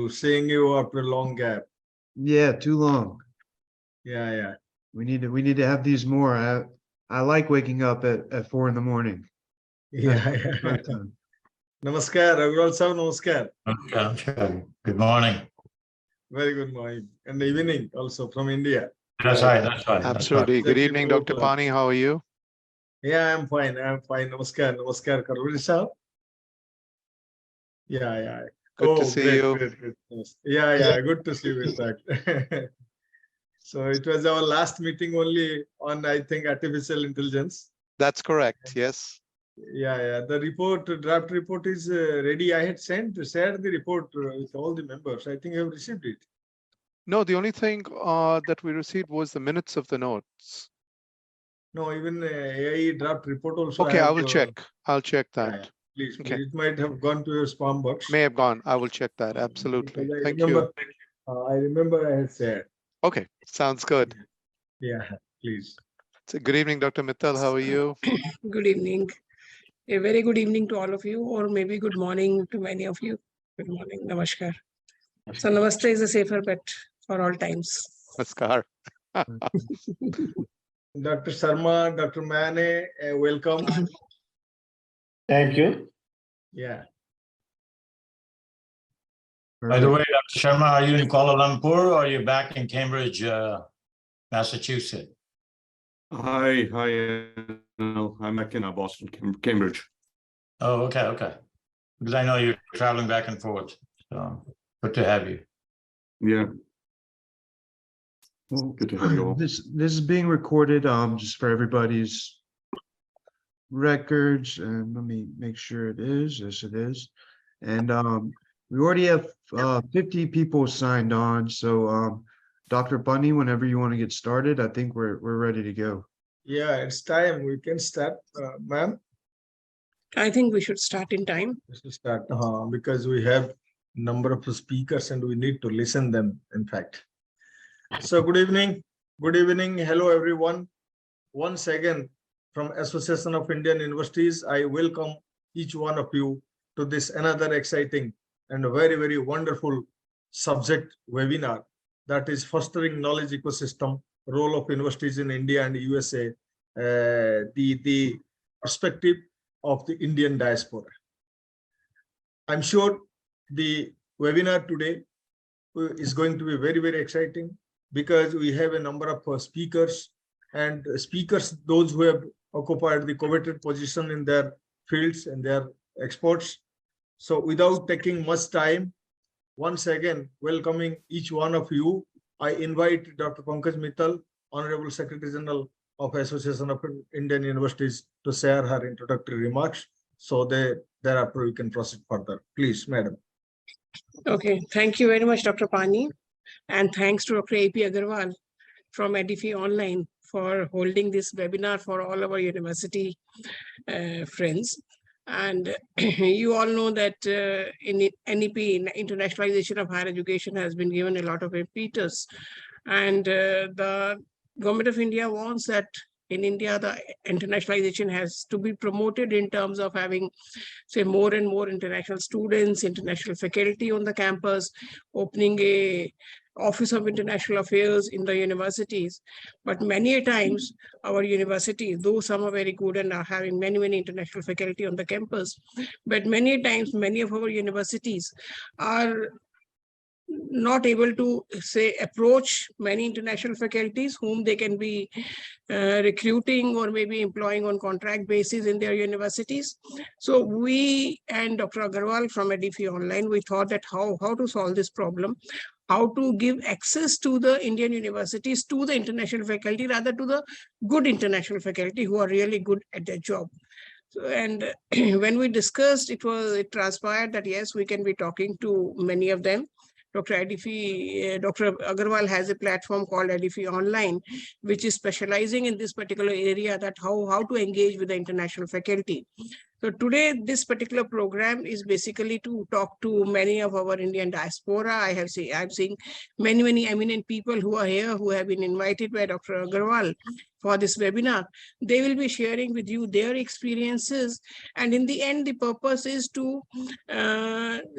to seeing you after a long gap. Yeah, too long. Yeah. We need to have these more. I like waking up at 4 in the morning. Yeah. Namaskar, Agrawal sir, namaskar. Okay. Good morning. Very good morning. And evening also from India. That's right. That's right. Absolutely. Good evening, Dr. Pani. How are you? Yeah, I'm fine. Namaskar. Namaskar, Karuri sir. Yeah. Good to see you. Great. Yeah. Good to see you, in fact. So it was our last meeting only on, I think, artificial intelligence. That's correct. Yes. Yeah. The draft report is ready. I had shared the report with all the members. I think you have received it. No, the only thing that we received was the minutes of the notes. No, even AI draft report also. Okay, I will check. I'll check that. Yeah, please. Okay. It might have gone to your spam box. May have gone. I will check that. Absolutely. Thank you. I remember I had said. Okay, sounds good. Yeah, please. So good evening, Dr. Mittal. How are you? Good evening. A very good evening to all of you, or maybe good morning to many of you. Good morning. Namaskar. So Namaste is a safer bet for all times. Namaskar. Dr. Sharma, Dr. Mane, welcome. Thank you. Yeah. By the way, Dr. Sharma, are you in Kuala Lumpur or are you back in Cambridge, Massachusetts? Hi. I'm back in Boston, Cambridge. Oh, okay. Because I know you're traveling back and forth. So good to have you. Yeah. Well, Good to have you all. This is being recorded just for everybody's records, and let me make sure it is. Yes, it is. And we already have 50 people signed on. So Dr. Bunny, whenever you want to get started, I think we're ready to go. Yeah, it's time. We can start, ma'am. I think we should start in time. We should start because we have number of speakers and we need to listen them, in fact. So good evening. Hello, everyone. Once again, from Association of Indian Universities, I welcome each one of you to this another exciting and a very, very wonderful subject webinar, that is fostering knowledge ecosystem, role of universities in India and USA, the perspective of the Indian diaspora. I'm sure the webinar today is going to be very, very exciting because we have a number of speakers, and those who have occupied the coveted position in their fields and their experts. So without taking much time, once again, welcoming each one of you, I invite Dr. Pankaj Mittal, Honorable Secretary General of Association of Indian Universities, to share her introductory remarks. So thereafter we can proceed further. Please, madam. Okay, thank you very much, Dr. Pani. And thanks to Dr. A.P. Agarwal from Edify Online for holding this webinar for all our university friends. And you all know that in NEP, internationalization of higher education, has been given a lot of impetus. And the Government of India wants that in India, the internationalization has to be promoted in terms of having, say, more and more international students, international faculty on the campus, opening a Office of International Affairs in the universities. But many a times our universities, though some are very good and are having many, many international faculty on the campus, but many a times, many of our universities are not able to, say, approach many international faculties whom they can be recruiting or maybe employing on contract basis in their universities. So we and Dr. Agarwal from Edify Online, we thought that how to solve this problem, how to give access to the Indian universities to the international faculty, rather to the good international faculty who are really good at their job. So, and when we discussed, it transpired that yes, we can be talking to many of them. Dr. Agarwal has a platform called Edify Online, which is specializing in this particular area, that how to engage with the international faculty. So today, this particular program is basically to talk to many of our Indian diaspora. I've seen many eminent people who are here, who have been invited by Dr. Agarwal for this webinar. They will be sharing with you their experiences. And in the end, the purpose is to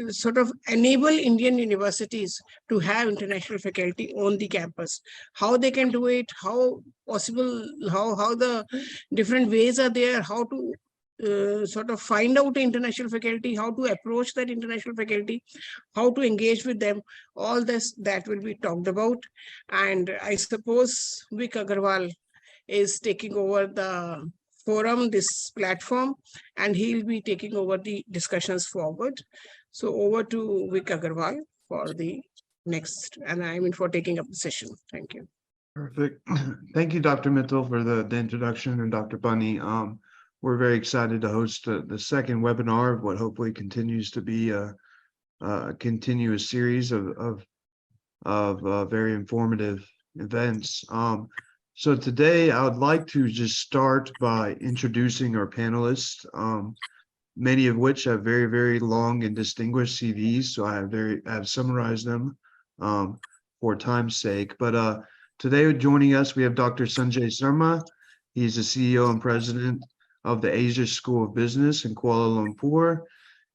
sort of enable Indian universities to have international faculty on the campus. How they can do it, how possible, how the different ways are there, how to sort of find out international faculty, how to approach that international faculty, how to engage with them, all this that will be talked about. And I suppose Vic Agarwal is taking over the forum, this platform, and he'll be taking over the discussions forward. So over to Vic Agarwal for the next, and I mean for taking up the session. Thank you. Perfect. Thank you, Dr. Mittal, for the introduction, and Dr. Bunny. We're very excited to host the second webinar of what hopefully continues to be a continuous series of very informative events. So today I would like to just start by introducing our panelists, many of which have very long and distinguished CVs. So I have summarized them for time's sake. But today joining us, we have Dr. Sanjay Sharma. He's the CEO and president of the Asia School of Business in Kuala Lumpur.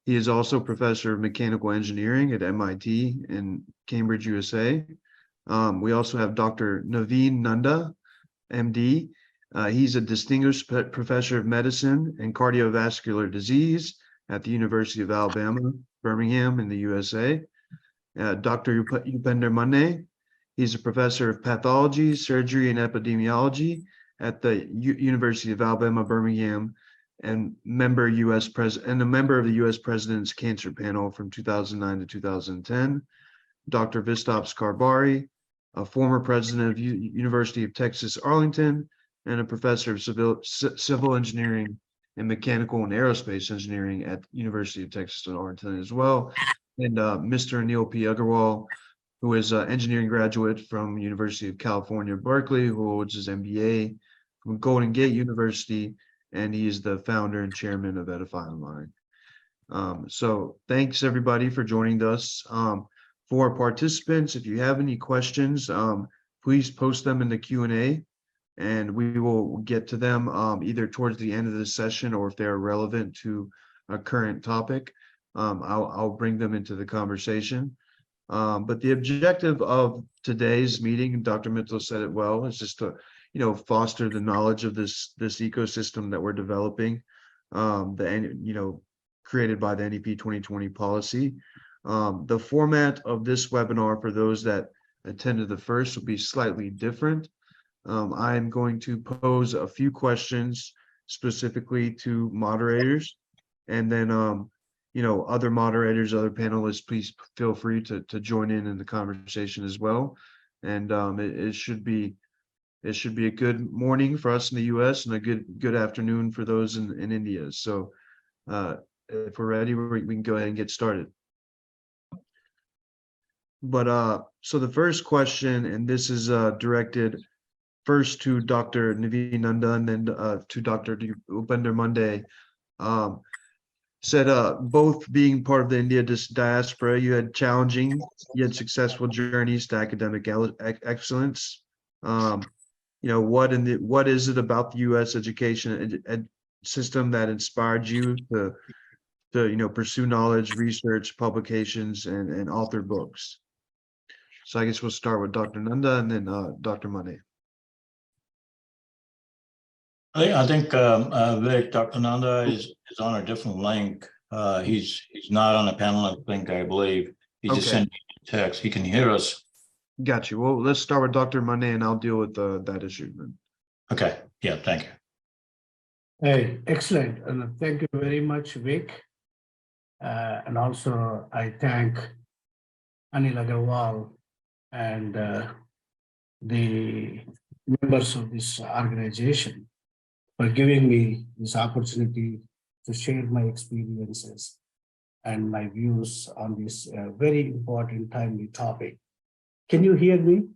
He is also professor of mechanical engineering at MIT in Cambridge, USA. We also have Dr. Naveen Nanda, MD. He's a distinguished professor of medicine and cardiovascular disease at the University of Alabama, Birmingham in the USA. Dr. Upender Mane. He's a professor of pathology, surgery, and epidemiology at the University of Alabama, Birmingham, and a member of the U.S. President's Cancer Panel from 2009 to 2010. Dr. Vistops Karbari, a former president of University of Texas, Arlington, and a professor of civil engineering and mechanical and aerospace engineering at University of Texas at Arlington as well. And Mr. Anil P. Agarwal, who is an engineering graduate from University of California, Berkeley, who holds his MBA from Golden Gate University, and he is the founder and chairman of Edify Online. So thanks everybody for joining us. For participants, if you have any questions, please post them in the Q&A, and we will get to them either towards the end of the session, or if they're relevant to a current topic, I'll bring them into the conversation. But the objective of today's meeting, Dr. Mittal said it well, is just to foster the knowledge of this ecosystem that we're developing, created by the NEP 2020 policy. The format of this webinar for those that attended the first will be slightly different. I'm going to pose a few questions specifically to moderators, and then other moderators, other panelists, please feel free to join in the conversation as well. And it should be a good morning for us in the US, and a good afternoon for those in India. So if we're ready, we can go ahead and get started. But so the first question, and this is directed first to Dr. Naveen Nanda and then to Dr. Upender Mane. Said both being part of the India diaspora, you had challenging yet successful journeys to academic excellence. What is it about the U.S. education system that inspired you to pursue knowledge, research, publications, and author books? So I guess we'll start with Dr. Nanda and then Dr. Mane. I think Vic, Dr. Nanda is on a different link. He's not on a panel link, I believe. He just sent me a text. He can hear us. Got you. Well, let's start with Dr. Mane, and I'll deal with that issue then. Okay. Yeah. Thank you. Hey, excellent. And thank you very much, Vic. And also I thank Anil Agarwal and the members of this organization for giving me this opportunity to share my experiences and my views on this very important, timely topic. Can you hear me,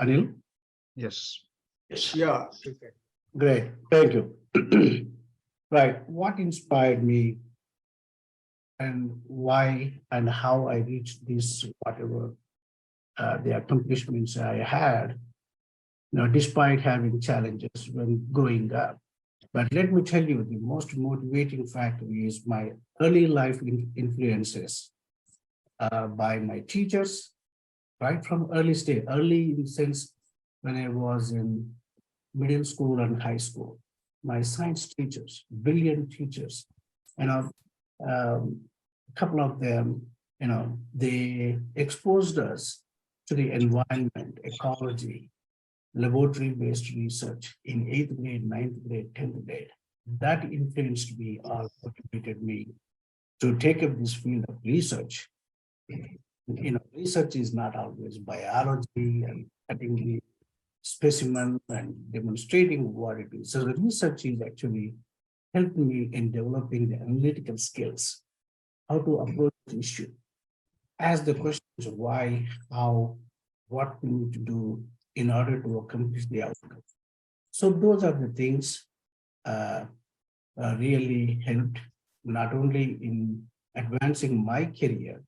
Anil? Yes. Yes. Yeah. Great, thank you. Right. What inspired me and why and how I reached this, whatever the accomplishments I had, despite having challenges when growing up. But let me tell you, the most motivating factor is my early life influences by my teachers, right from early stage, early in the sense when I was in middle school and high school. My science teachers, brilliant teachers, a couple of them, they exposed us to the environment, ecology, laboratory-based research in 8th grade, 9th grade, 10th grade. That influenced me or motivated me to take up this field of research. Research is not always biology and cutting the specimen and demonstrating what it is. So the research is actually helped me in developing the analytical skills, how to approach the issue. Ask the questions why, how, what we need to do in order to accomplish the outcome. So those are the things really helped not only in advancing my career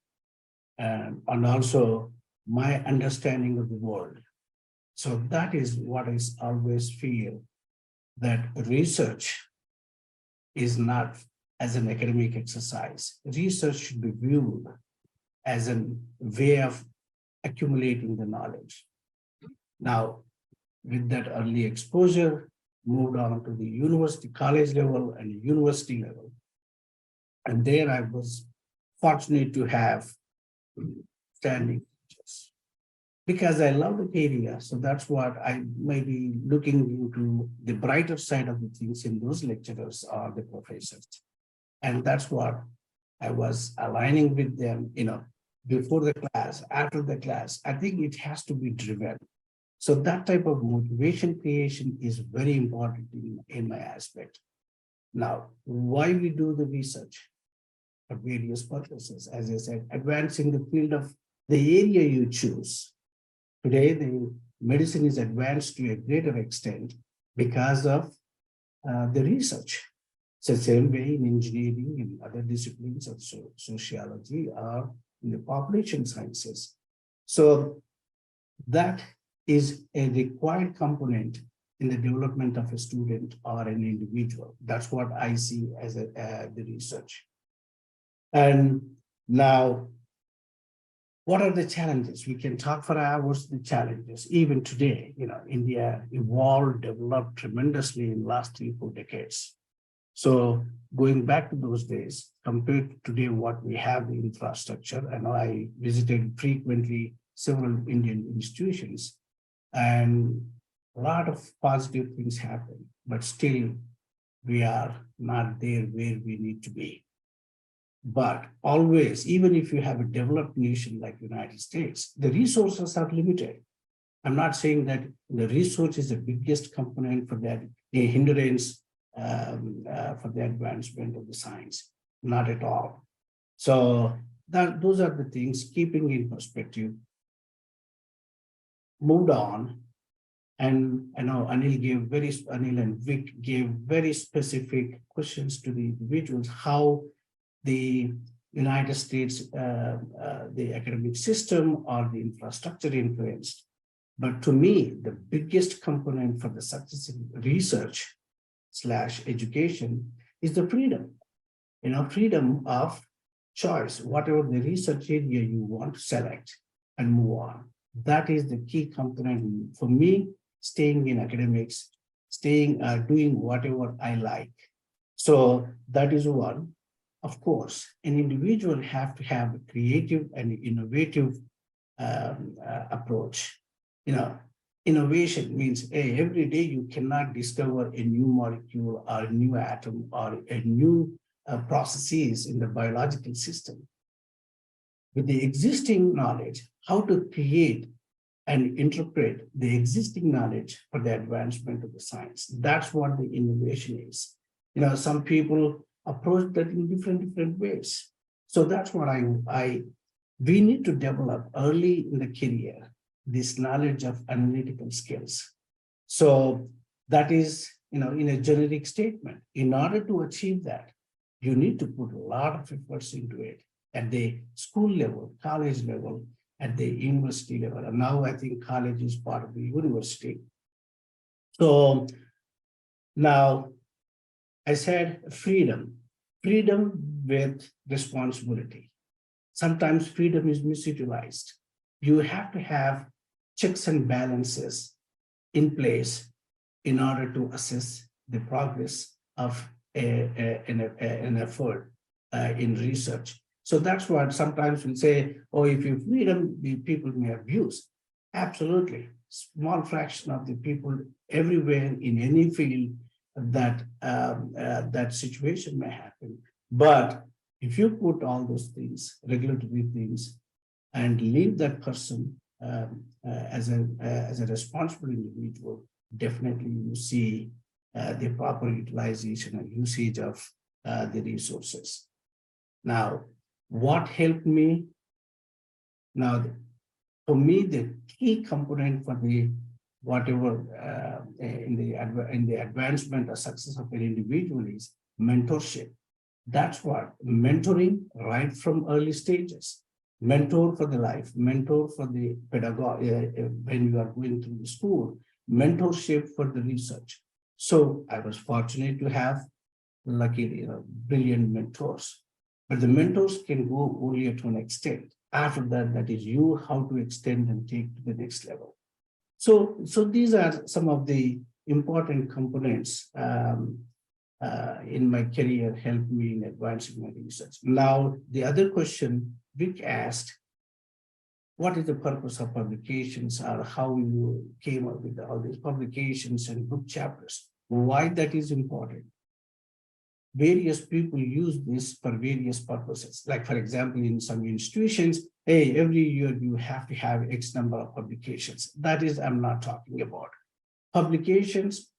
and also my understanding of the world. So that is what I always feel, that research is not as an academic exercise. Research should be viewed as a way of accumulating the knowledge. Now, with that early exposure, moved on to the university, college level and university level. And there I was fortunate to have standing teachers because I love the area. So that's what I may be looking into the brighter side of the things in those lecturers or the professors. And that's what I was aligning with them, before the class, after the class. I think it has to be driven. So that type of motivation creation is very important in my aspect. Now, why we do the research? For various purposes, as I said, advancing the field of the area you choose. Today, the medicine is advanced to a greater extent because of the research. It's the same way in engineering, in other disciplines of sociology, or in the population sciences. So that is a required component in the development of a student or an individual. That's what I see as the research. And now, what are the challenges? We can talk for hours, the challenges. Even today, India evolved, developed tremendously in the last 3-4 decades. So going back to those days, compared to today, what we have the infrastructure, and I visited frequently several Indian institutions, and a lot of positive things happen, but still we are not there where we need to be. But always, even if you have a developed nation like the United States, the resources are limited. I'm not saying that the resource is the biggest component for that, a hindrance for the advancement of the science, not at all. So those are the things, keeping in perspective. Moved on, and I know Anil and Vic gave very specific questions to the individuals, how the United States, the academic system or the infrastructure influenced. But to me, the biggest component for the success in research / education is the freedom, freedom of choice, whatever the research area you want to select and move on. That is the key component for me, staying in academics, doing whatever I like. So that is one. Of course, an individual have to have a creative and innovative approach. Innovation means every day you cannot discover a new molecule or a new atom or a new processes in the biological system. With the existing knowledge, how to create and interpret the existing knowledge for the advancement of the science. That's what the innovation is. Some people approach that in different ways. So that's what we need to develop early in the career, this knowledge of analytical skills. So that is in a generic statement. In order to achieve that, you need to put a lot of efforts into it at the school level, college level, at the university level. And now I think college is part of the university. So now I said freedom with responsibility. Sometimes freedom is misutilized. You have to have checks and balances in place in order to assess the progress of an effort in research. So that's what sometimes we say, oh, if you freedom, the people may abuse. Absolutely. Small fraction of the people everywhere in any field that that situation may happen. But if you put all those things, regulatory things, and leave that person as a responsible individual, definitely you see the proper utilization and usage of the resources. Now, what helped me? Now, for me, the key component for the whatever in the advancement or success of an individual is mentorship. That's what mentoring right from early stages. Mentor for the life, mentor for the pedagogy when you are going through the school, mentorship for the research. So I was fortunate to have lucky, brilliant mentors. But the mentors can go only to an extent. After that, that is you how to extend and take to the next level. So these are some of the important components in my career helped me in advancing my research. Now, the other question Vic asked, what is the purpose of publications, or how you came up with all these publications and book chapters? Why that is important? Various people use this for various purposes. Like, for example, in some institutions, hey, every year you have to have X number of publications. That is, I'm not talking about. Publications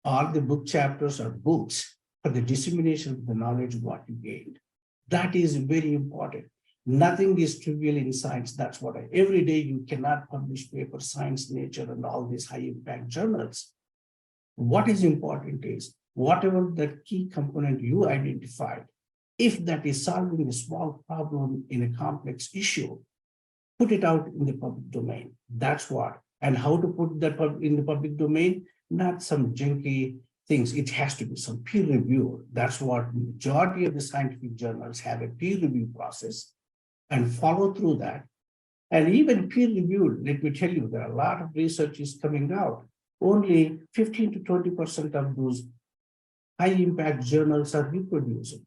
are the book chapters or books for the dissemination of the knowledge of what you gained. That is very important. Nothing is trivial in science. That's what every day you cannot publish paper, Science, Nature, and all these high impact journals. What is important is whatever that key component you identified, if that is solving a small problem in a complex issue, put it out in the public domain. That's what. And how to put that in the public domain? Not some junky things. It has to be some peer review. That's what majority of the scientific journals have, a peer review process, and follow through that. And even peer reviewed, let me tell you, there are a lot of research is coming out. Only 15 to 20% of those high impact journals are reproducible.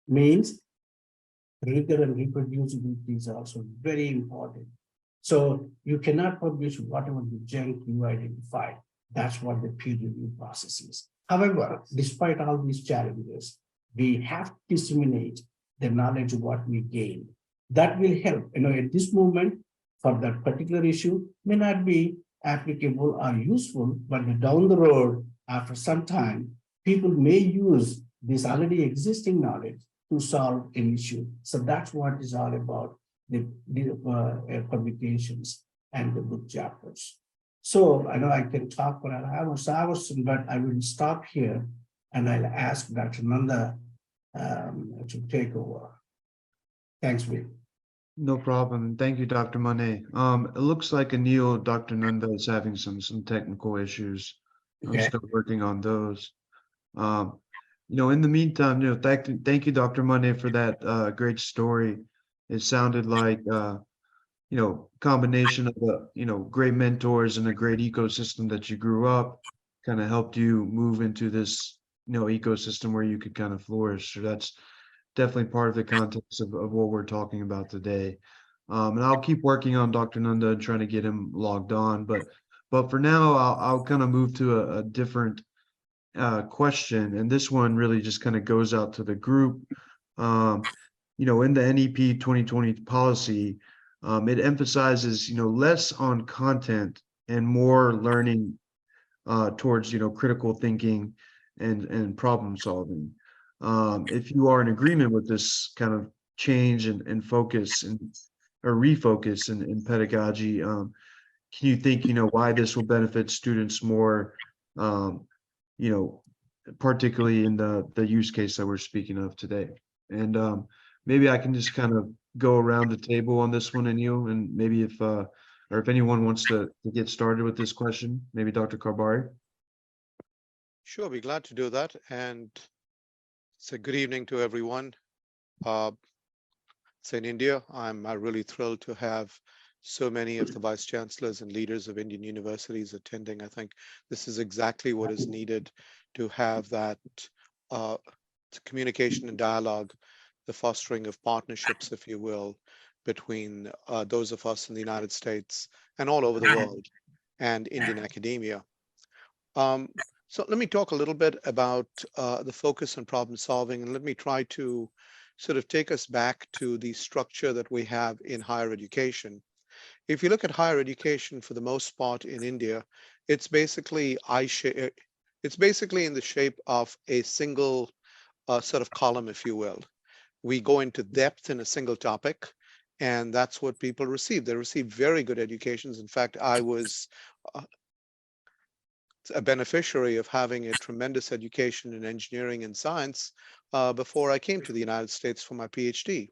Means rigor and reproducibility is also very important. So you cannot publish whatever the junk you identified. That's what the peer review process is. However, despite all these challenges, we have to disseminate the knowledge of what we gain. That will help. At this moment, for that particular issue, may not be applicable or useful, but down the road, after some time, people may use this already existing knowledge to solve an issue. So that's what is all about the publications and the book chapters. So I know I can talk for hours, but I will stop here and I'll ask Dr. Nanda to take over. Thanks, Vic. No problem. Thank you, Dr. Monet. It looks like Anil, Dr. Nanda is having some technical issues. I'm Okay. still working on those. In the meantime, thank you, Dr. Monet, for that great story. It sounded like combination of great mentors and a great ecosystem that you grew up kind of helped you move into this ecosystem where you could kind of flourish. So that's definitely part of the context of what we're talking about today. And I'll keep working on Dr. Nanda and trying to get him logged on. But for now, I'll kind of move to a different question. And this one really just kind of goes out to the group. In the NEP 2020 policy, it emphasizes, less on content and more learning towards, critical thinking and problem solving. If you are in agreement with this kind of change and focus or refocus in pedagogy, can you think, why this will benefit students more you know, particularly in the use case that we're speaking of today. And maybe I can just kind of go around the table on this one, and maybe if or if anyone wants to get started with this question, maybe Dr. Karbari. Sure, be glad to do that. And it's a good evening to everyone. So in India, I'm really thrilled to have so many of the vice chancellors and leaders of Indian universities attending. I think this is exactly what is needed to have that communication and dialogue, the fostering of partnerships, if you will, between those of us in the United States and all over the world and Indian academia. So let me talk a little bit about the focus on problem solving, and let me try to sort of take us back to the structure that we have in higher education. If you look at higher education, for the most part in India, it's basically in the shape of a single sort of column, if you will. We go into depth in a single topic, and that's what people receive. They receive very good educations. In fact, I was a beneficiary of having a tremendous education in engineering and science before I came to the United States for my PhD.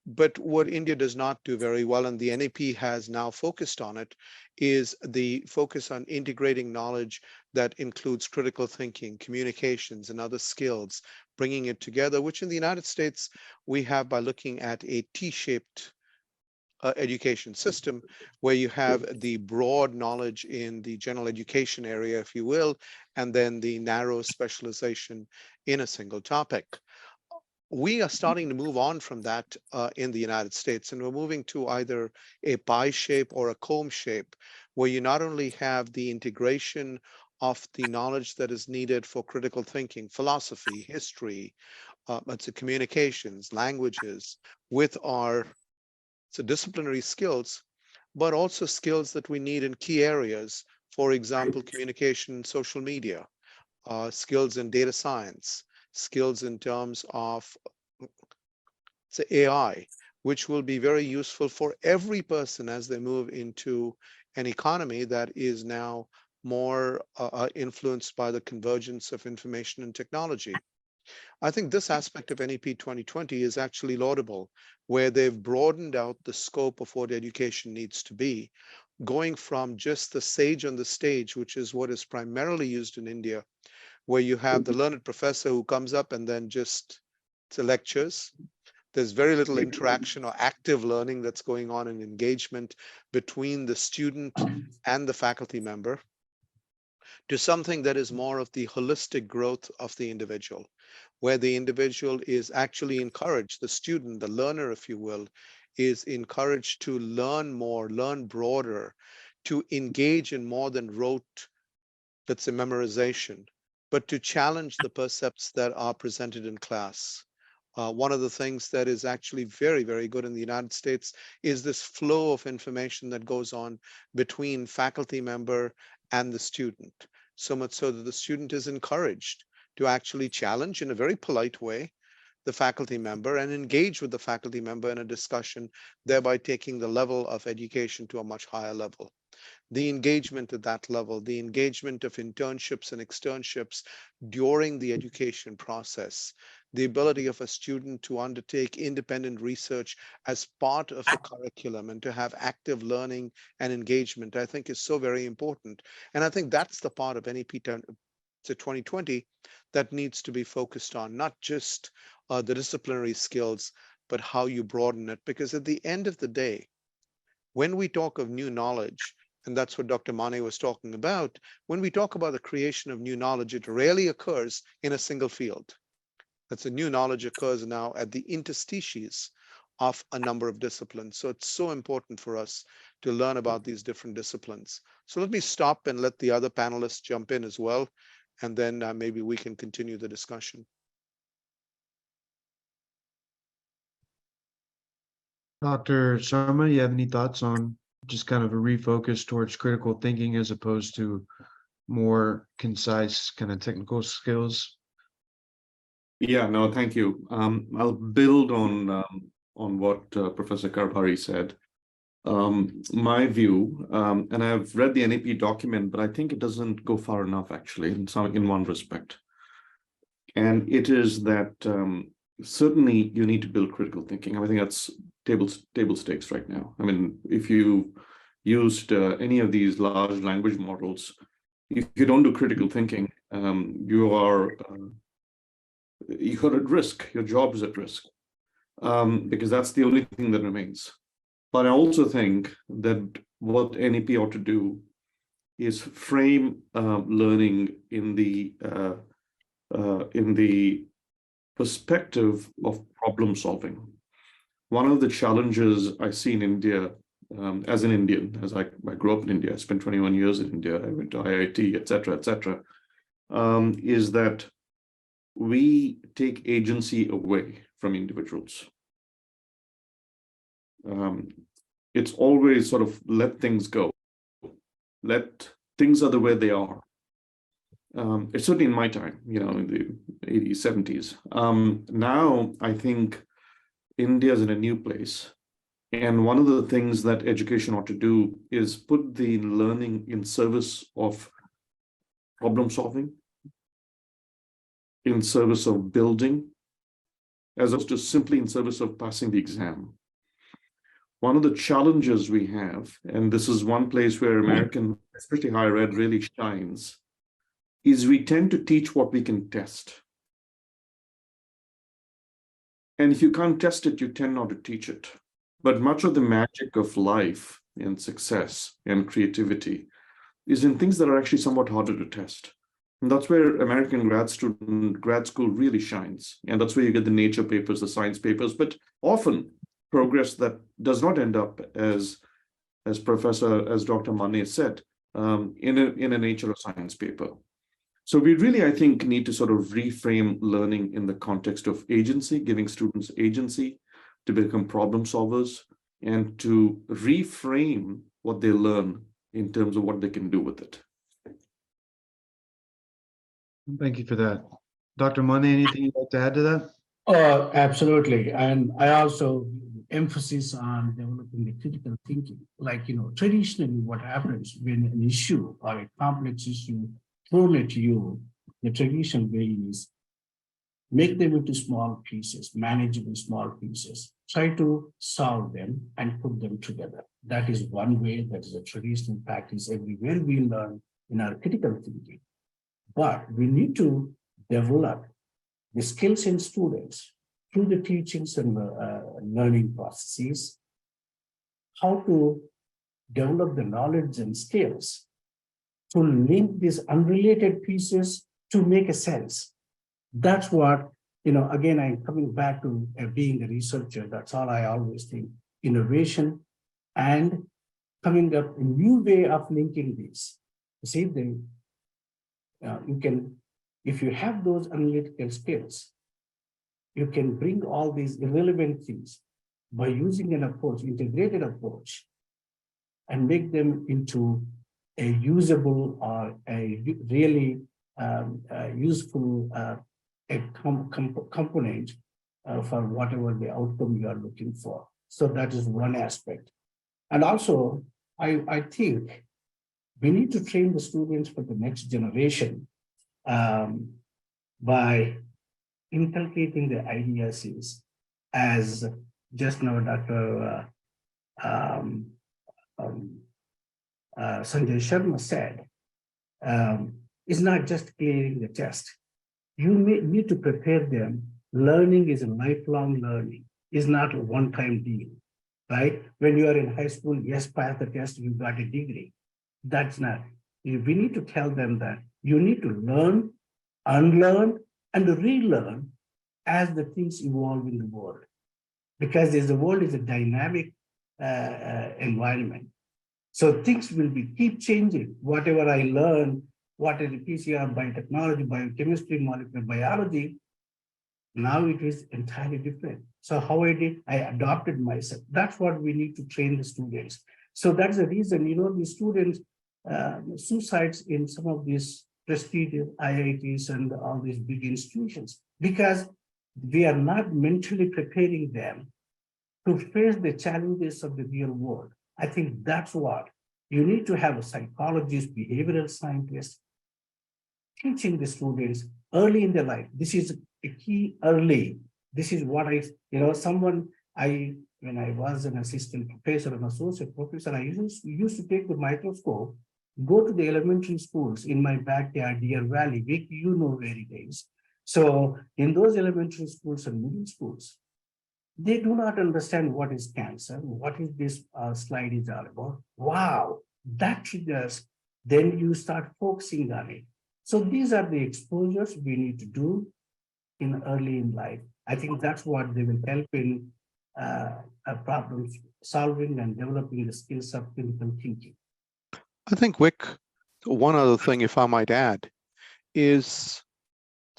But what India does not do very well, and the NAP has now focused on it, is the focus on integrating knowledge that includes critical thinking, communications, and other skills, bringing it together, which in the United States we have by looking at a T-shaped education system, where you have the broad knowledge in the general education area, if you will, and then the narrow specialization in a single topic. We are starting to move on from that in the United States, and we're moving to either a pie shape or a comb shape, where you not only have the integration of the knowledge that is needed for critical thinking, philosophy, history, communications, languages, with our disciplinary skills, but also skills that we need in key areas. For example, communication, social media, skills in data science, skills in terms of AI, which will be very useful for every person as they move into an economy that is now more influenced by the convergence of information and technology. I think this aspect of NEP 2020 is actually laudable, where they've broadened out the scope of what education needs to be, going from just the sage on the stage, which is what is primarily used in India, where you have the learned professor who comes up and then just lectures. There's very little interaction or active learning that's going on in engagement between the student and the faculty member, to something that is more of the holistic growth of the individual, where the individual is actually encouraged, the student, the learner, if you will, is encouraged to learn more, learn broader, to engage in more than rote, let's say, memorization, but to challenge the percepts that are presented in class. One of the things that is actually very, very good in the United States is this flow of information that goes on between faculty member and the student, so much so that the student is encouraged to actually challenge in a very polite way the faculty member and engage with the faculty member in a discussion, thereby taking the level of education to a much higher level. The engagement at that level, the engagement of internships and externships during the education process, the ability of a student to undertake independent research as part of the curriculum and to have active learning and engagement, I think is so very important. And I think that's the part of NEP 2020 that needs to be focused on, not just the disciplinary skills, but how you broaden it. Because at the end of the day, when we talk of new knowledge, and that's what Dr. Mane was talking about, when we talk about the creation of new knowledge, it rarely occurs in a single field. That's a new knowledge occurs now at the interstices of a number of disciplines. So it's so important for us to learn about these different disciplines. So let me stop and let the other panelists jump in as well, and then maybe we can continue the discussion. Dr. Sharma, you have any thoughts on just kind of a refocus towards critical thinking as opposed to more concise kind of technical skills? Yeah, no, thank you. I'll build on what Professor Karbari said. my view, and I've read the NAP document, but I think it doesn't go far enough actually in one respect. And it is that certainly you need to build critical thinking. I think that's table stakes right now. I mean, if you used any of these large language models, if you don't do critical thinking, you're at risk. Your job is at risk, because that's the only thing that remains. But I also think that what NEP ought to do is frame learning in the perspective of problem solving. One of the challenges I see in India, as an Indian, as I grew up in India, I spent 21 years in India, I went to IIT, et cetera, is that we take agency away from individuals. It's always sort of let things go. Let things are the way they are. It's certainly in my time, in the 80s, 70s. Now I think India is in a new place. And one of the things that education ought to do is put the learning in service of problem solving, in service of building, as opposed to simply in service of passing the exam. One of the challenges we have, and this is one place where American, especially higher ed, really shines, is we tend to teach what we can test. And if you can't test it, you tend not to teach it. But much of the magic of life and success and creativity is in things that are actually somewhat harder to test. And that's where American grad school really shines. And that's where you get the nature papers, the science papers, but often progress that does not end up as Dr. Mane said, in a nature or science paper. So we really, I think, need to sort of reframe learning in the context of agency, giving students agency to become problem solvers and to reframe what they learn in terms of what they can do with it. Thank you for that. Dr. Mane, anything you'd like to add to that? Absolutely. And I also emphasis on developing the critical thinking. Like, traditionally what happens when an issue or a complex issue thrown at you, the traditional way is make them into small pieces, manageable small pieces, try to solve them and put them together. That is one way, that is a traditional practice everywhere we learn in our critical thinking. But we need to develop the skills in students through the teachings and learning processes, how to develop the knowledge and skills to link these unrelated pieces to make a sense. That's what, again, I'm coming back to being a researcher. That's all I always think, innovation and coming up a new way of linking these. See, you can, if you have those analytical skills, you can bring all these irrelevant things by using an approach, integrated approach, and make them into a usable or a really useful component for whatever the outcome you are looking for. So that is one aspect. And also, I think we need to train the students for the next generation by inculcating the ideas as just now Dr. Sanjay Sharma said, it's not just clearing the test. You need to prepare them. Learning is a lifelong learning. It's not a one-time deal, right? When you are in high school, yes, pass the test, you got a degree. That's not. We need to tell them that you need to learn, unlearn, and relearn as the things evolve in the world. Because the world is a dynamic environment. So things will keep changing. Whatever I learn, what is PCR, biotechnology, biochemistry, molecular biology, now it is entirely different. So how I adopted myself. That's what we need to train the students. So that's the reason, the students, suicides in some of these prestigious IITs and all these big institutions, because we are not mentally preparing them to face the challenges of the real world. I think that's what you need to have a psychologist, behavioral scientist, teaching the students early in their life. This is a key early. This is what when I was an assistant professor, an associate professor, I used to take the microscope, go to the elementary schools in my backyard, Deer Valley, which you know where it is. So in those elementary schools and middle schools, they do not understand what is cancer, what is this slide is all about. Wow, that triggers, then you start focusing on it. So these are the exposures we need to do in early in life. I think that's what they will help in problem solving and developing the skills of critical thinking. I think, Wick, one other thing, if I might add, is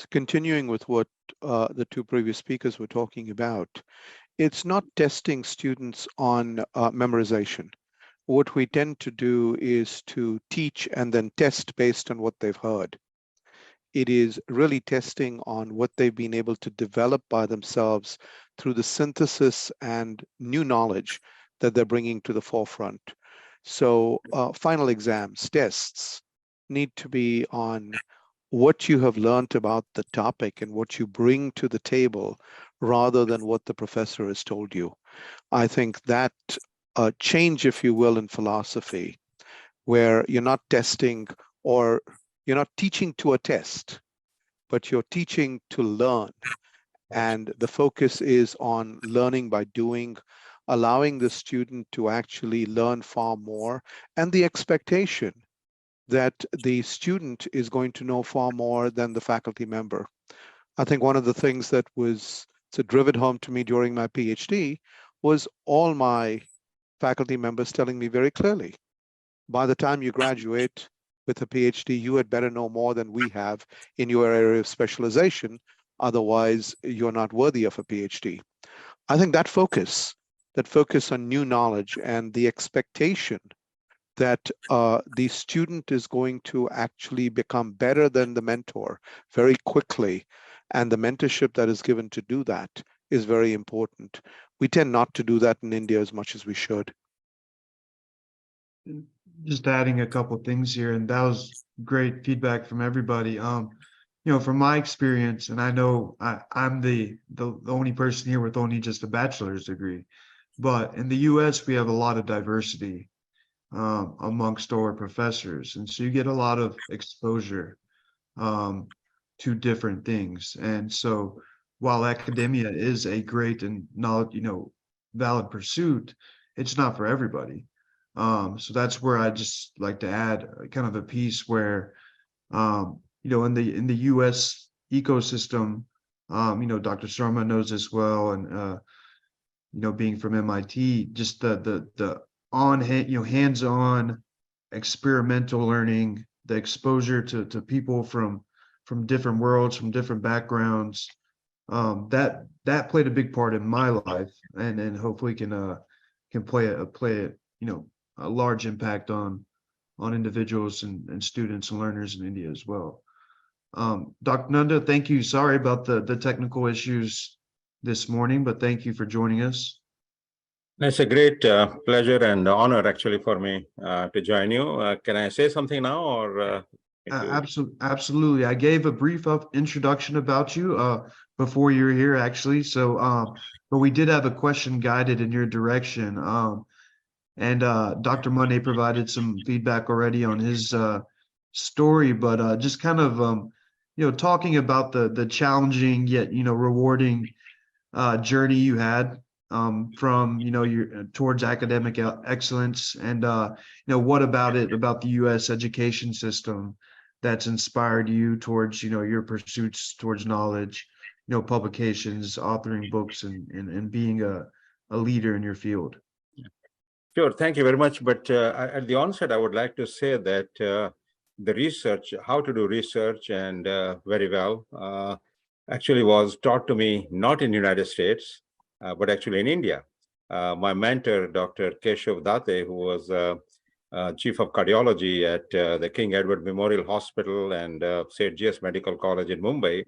continuing with what the two previous speakers were talking about. It's not testing students on memorization. What we tend to do is to teach and then test based on what they've heard. It is really testing on what they've been able to develop by themselves through the synthesis and new knowledge that they're bringing to the forefront. So final exams, tests need to be on what you have learned about the topic and what you bring to the table rather than what the professor has told you. I think that change, if you will, in philosophy, where you're not testing or you're not teaching to a test, but you're teaching to learn. And the focus is on learning by doing, allowing the student to actually learn far more, and the expectation that the student is going to know far more than the faculty member. I think one of the things that was driven home to me during my PhD was all my faculty members telling me very clearly, by the time you graduate with a PhD, you had better know more than we have in your area of specialization. Otherwise, you're not worthy of a PhD. I think that focus on new knowledge and the expectation that the student is going to actually become better than the mentor very quickly, and the mentorship that is given to do that is very important. We tend not to do that in India as much as we should. Just adding a couple things here, and that was great feedback from everybody. From my experience, and I know I'm the only person here with only just a bachelor's degree, but in the US, we have a lot of diversity amongst our professors. And so you get a lot of exposure to different things. And so while academia is a great and valid pursuit, it's not for everybody. So that's where I just like to add kind of a piece where, in the US ecosystem, Dr. Sharma knows this well, and, being from MIT, just the hands-on experimental learning, the exposure to people from different worlds, from different backgrounds, that played a big part in my life, and hopefully can play a large impact on individuals and students and learners in India as well. Dr. Nanda, thank you. Sorry about the technical issues this morning, but thank you for joining us. It's a great pleasure and honor actually for me to join you. Can I say something now, or? Absolutely. I gave a brief introduction about you before you were here, actually. So, but we did have a question guided in your direction. And Dr. Monday provided some feedback already on his story, but just kind of, talking about the challenging yet, rewarding journey you had from, your towards academic excellence, and, what about the U.S. education system that's inspired you towards, your pursuits towards knowledge, publications, authoring books, and being a leader in your field. Sure, thank you very much. But at the onset, I would like to say that the research, how to do research, and very well, actually was taught to me not in the United States, but actually in India. My mentor, Dr. Keshav Date, who was chief of cardiology at the King Edward Memorial Hospital and St. G.S. Medical College in Mumbai,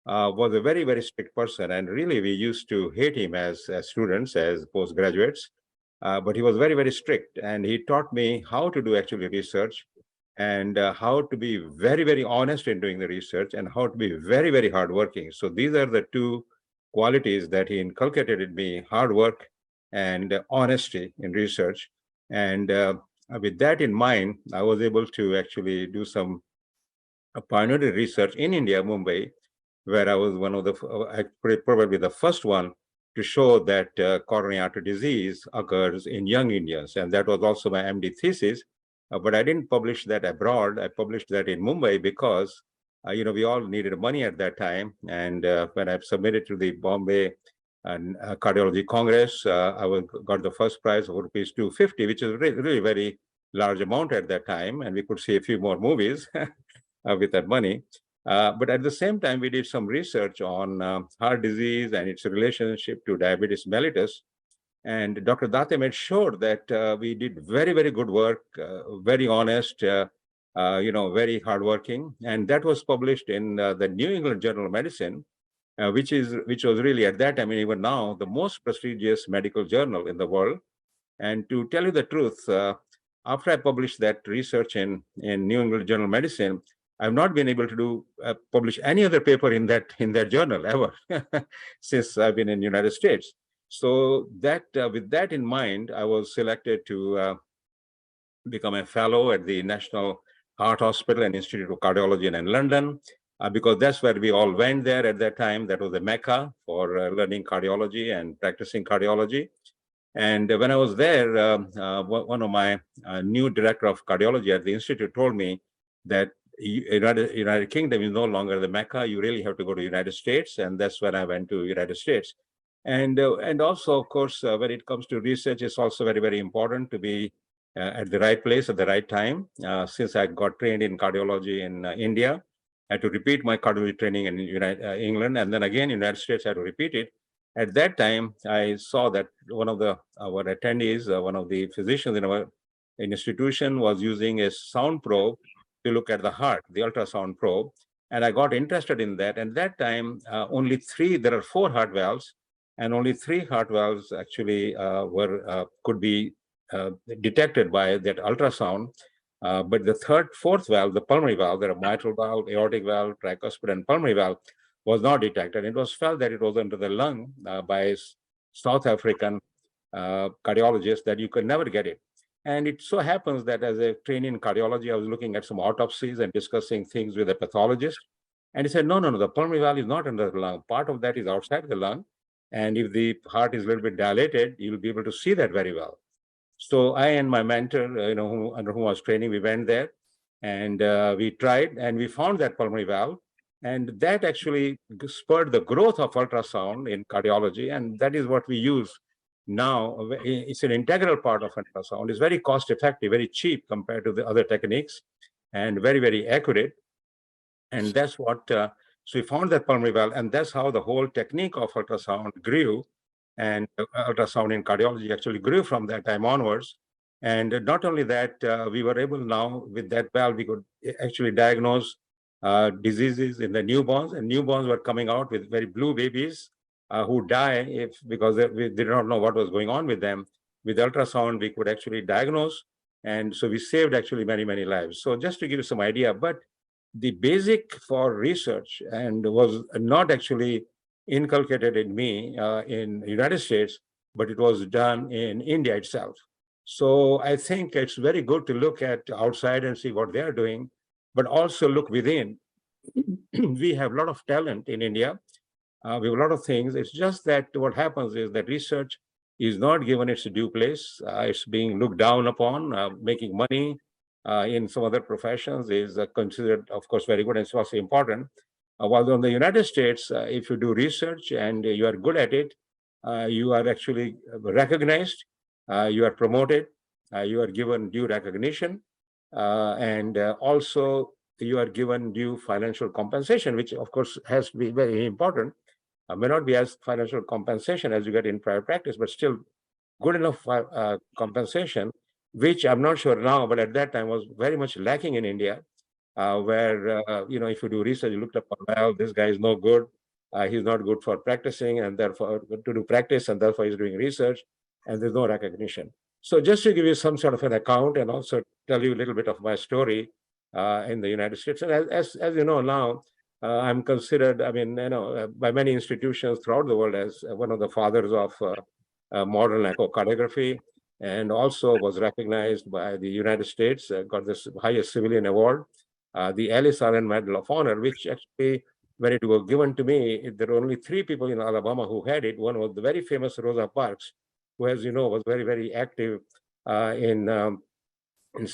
was a very, very strict person. And really, we used to hate him as students, as postgraduates. but he was very, very strict, and he taught me how to do actually research, and how to be very, very honest in doing the research, and how to be very, very hardworking. So these are the two qualities that he inculcated in me: hard work and honesty in research. And with that in mind, I was able to actually do some pioneering research in India, Mumbai, where I was one of the, probably the first one to show that coronary artery disease occurs in young Indians. And that was also my MD thesis. But I didn't publish that abroad. I published that in Mumbai because, we all needed money at that time. And when I submitted to the Bombay Cardiology Congress, I got the first prize of rupees 250, which is really very large amount at that time. And we could see a few more movies with that money. But at the same time, we did some research on heart disease and its relationship to diabetes mellitus. And Dr. Date made sure that we did very, very good work, very honest, very hardworking. And that was published in the New England Journal of Medicine, which was really at that time, and even now, the most prestigious medical journal in the world. And to tell you the truth, after I published that research in New England Journal of Medicine, I've not been able to publish any other paper in that journal ever since I've been in the United States. So that with that in mind, I was selected to become a fellow at the National Heart Hospital and Institute of Cardiology in London, because that's where we all went there at that time. That was the Mecca for learning cardiology and practicing cardiology. And when I was there, one of my new director of cardiology at the institute told me that United Kingdom is no longer the Mecca. You really have to go to United States, and that's when I went to United States. And also, of course, when it comes to research, it's also very, very important to be at the right place at the right time. Since I got trained in cardiology in India, I had to repeat my cardiology training in England, and then again in the United States, I had to repeat it. At that time, I saw that one of our attendees, one of the physicians in our institution, was using a sound probe to look at the heart, the ultrasound probe. And I got interested in that. And that time, there are 4 heart valves, and only 3 heart valves actually could be detected by that ultrasound. But the 3rd, 4th valve, the pulmonary valve, there are mitral valve, aortic valve, tricuspid, and pulmonary valve, was not detected. It was felt that it was under the lung by South African cardiologists, that you could never get it. And it so happens that as a trainee in cardiology, I was looking at some autopsies and discussing things with a pathologist. And he said, no, the pulmonary valve is not under the lung. Part of that is outside the lung. And if the heart is a little bit dilated, you'll be able to see that very well. So I and my mentor, under whom I was training, we went there and we tried, and we found that pulmonary valve. And that actually spurred the growth of ultrasound in cardiology. And that is what we use now. It's an integral part of ultrasound. It's very cost effective, very cheap compared to the other techniques, and very, very accurate. And that's what, so we found that pulmonary valve, and that's how the whole technique of ultrasound grew. And ultrasound in cardiology actually grew from that time onwards. And not only that, we were able now, with that valve, we could actually diagnose diseases in the newborns, and newborns were coming out with very blue babies who die because we did not know what was going on with them. With ultrasound, we could actually diagnose, and so we saved actually many, many lives. So just to give you some idea, but the basic for research and was not actually inculcated in me in the United States, but it was done in India itself. So I think it's very good to look at outside and see what they're doing, but also look within. We have a lot of talent in India. We have a lot of things. It's just that what happens is that research is not given its due place. It's being looked down upon. Making money in some other professions is considered, of course, very good, and it's also important. While in the United States, if you do research and you are good at it, you are actually recognized, you are promoted, you are given due recognition, and also you are given due financial compensation, which of course has to be very important. May not be as financial compensation as you get in private practice, but still good enough compensation, which I'm not sure now, but at that time was very much lacking in India, where, if you do research, you looked up, well, this guy is no good. He's not good for practicing, and therefore to do practice, and therefore he's doing research. and there's no recognition. So just to give you some sort of an account and also tell you a little bit of my story in the United States. And as you know now, I'm considered, I mean, by many institutions throughout the world as one of the fathers of modern echocardiography, and also was recognized by the United States, got this highest civilian award, the Ellis Allen Medal of Honor, which actually, when it was given to me, there were only 3 people in Alabama who had it. One was the very famous Rosa Parks, who, as you know, was very, very active in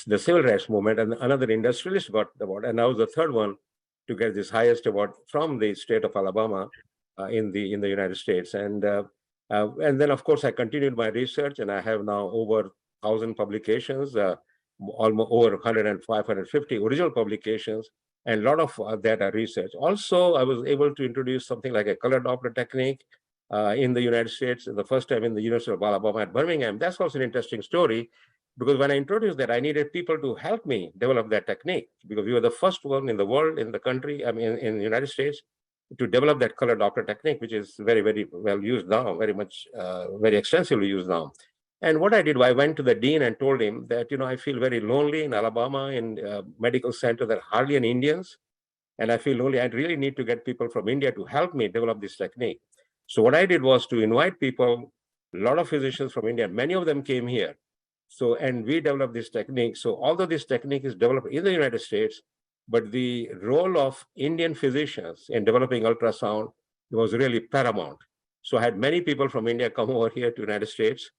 the civil rights movement, and another industrialist got the award, and I was the 3rd one to get this highest award from the state of Alabama in the United States. And then, of course, I continued my research, and I have now over 1,000 publications, almost over 150 original publications, and a lot of that are research. Also, I was able to introduce something like a color Doppler technique in the United States, the first time in the University of Alabama at Birmingham. That's also an interesting story, because when I introduced that, I needed people to help me develop that technique, because we were the first one in the world, in the country, I mean, in the United States, to develop that color Doppler technique, which is very, very well used now, very much, very extensively used now. And what I did, I went to the dean and told him that, I feel very lonely in Alabama, in medical center, there are hardly any Indians, and I feel lonely. I really need to get people from India to help me develop this technique. So what I did was to invite people, a lot of physicians from India, many of them came here. So, and we developed this technique. So although this technique is developed in the United States, but the role of Indian physicians in developing ultrasound was really paramount. So I had many people from India come over here to the United States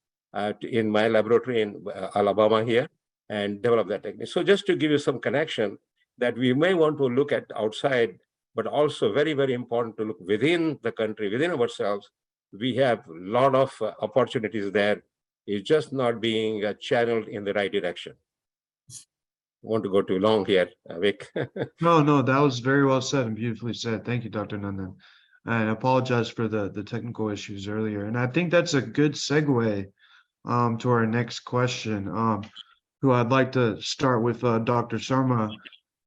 in my laboratory in Alabama here and develop that technique. So just to give you some connection that we may want to look at outside, but also very, very important to look within the country, within ourselves. We have a lot of opportunities there. It's just not being channeled in the right direction. I want to go too long here, Vic. No, that was very well said and beautifully said. Thank you, Dr. Nandan. And I apologize for the technical issues earlier. And I think that's a good segue to our next question, who I'd like to start with Dr. Sharma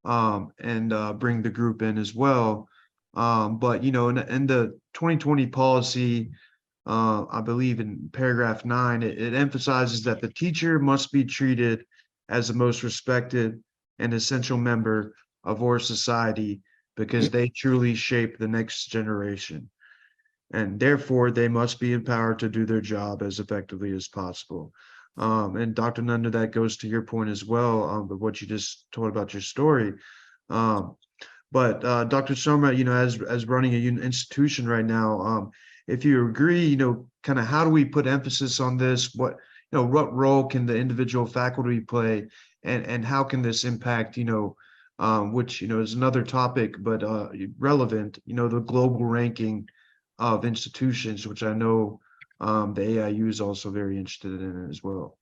and bring the group in as well. But, in the 2020 policy, I believe in paragraph 9, it emphasizes that the teacher must be treated as the most respected and essential member of our society because they truly shape the next generation. And therefore, they must be empowered to do their job as effectively as possible. And Dr. Nanda, that goes to your point as well, of what you just told about your story. But Dr. Sharma, as running an institution right now, if you agree, kind of how do we put emphasis on this? What role can the individual faculty play, and how can this impact, which, is another topic, but relevant, the global ranking of institutions, which I know the AIU is also very interested in as well.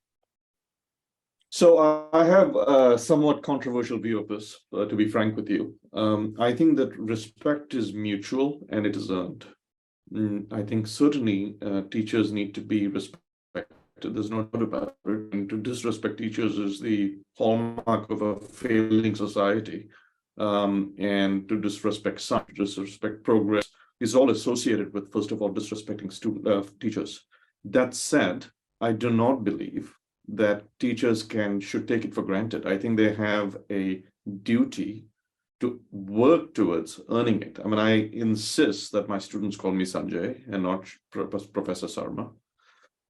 So I have a somewhat controversial view of this, to be frank with you. I think that respect is mutual and it is earned. I think certainly teachers need to be respected. There's no doubt about it. And to disrespect teachers is the hallmark of a failing society. And to disrespect science, disrespect progress is all associated with, first of all, disrespecting teachers. That said, I do not believe that teachers should take it for granted. I think they have a duty to work towards earning it. I mean, I insist that my students call me Sanjay and not Professor Sarma.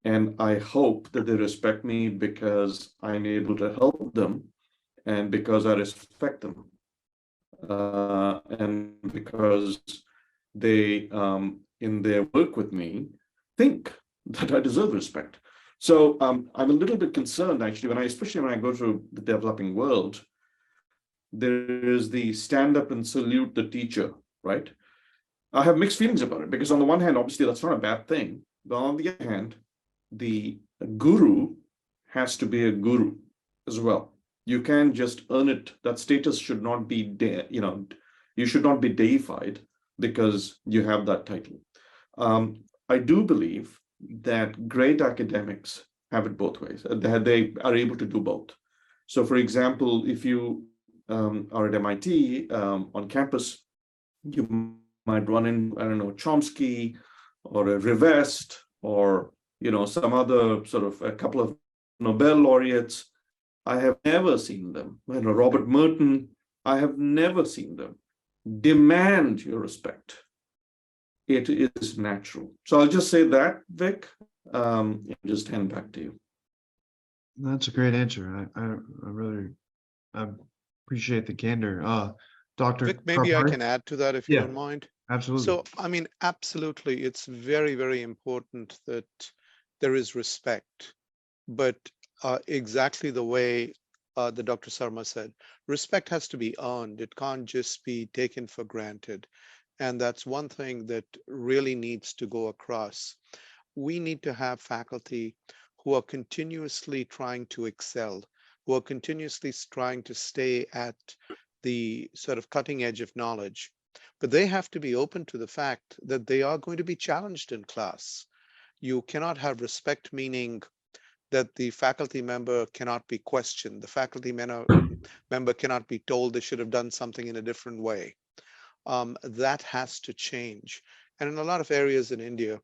And I hope that they respect me because I'm able to help them and because I respect them. And because they, in their work with me, think that I deserve respect. So I'm a little bit concerned, actually, especially when I go to the developing world. There is the stand up and salute the teacher, right? I have mixed feelings about it because on the one hand, obviously, that's not a bad thing. But on the other hand, the guru has to be a guru as well. You can't just earn it. That status should not be, you should not be deified because you have that title. I do believe that great academics have it both ways. They are able to do both. So, for example, if you are at MIT on campus, you might run in, I don't know, Chomsky or a Rivest or some other sort of a couple of Nobel laureates. I have never seen them. Robert Merton, I have never seen them demand your respect. It is natural. So I'll just say that, Vic, and just hand back to you. That's a great answer. I really appreciate the candor. Dr. Vic, maybe I Karpari? can add to that if you Yeah. don't mind. Absolutely. So, I mean, absolutely, it's very, very important that there is respect, but exactly the way the Dr. Sarma said, respect has to be earned. It can't just be taken for granted. And that's one thing that really needs to go across. We need to have faculty who are continuously trying to excel, who are continuously trying to stay at the sort of cutting edge of knowledge. But they have to be open to the fact that they are going to be challenged in class. You cannot have respect, meaning that the faculty member cannot be questioned. The faculty member cannot be told they should have done something in a different way. That has to change. And in a lot of areas in India,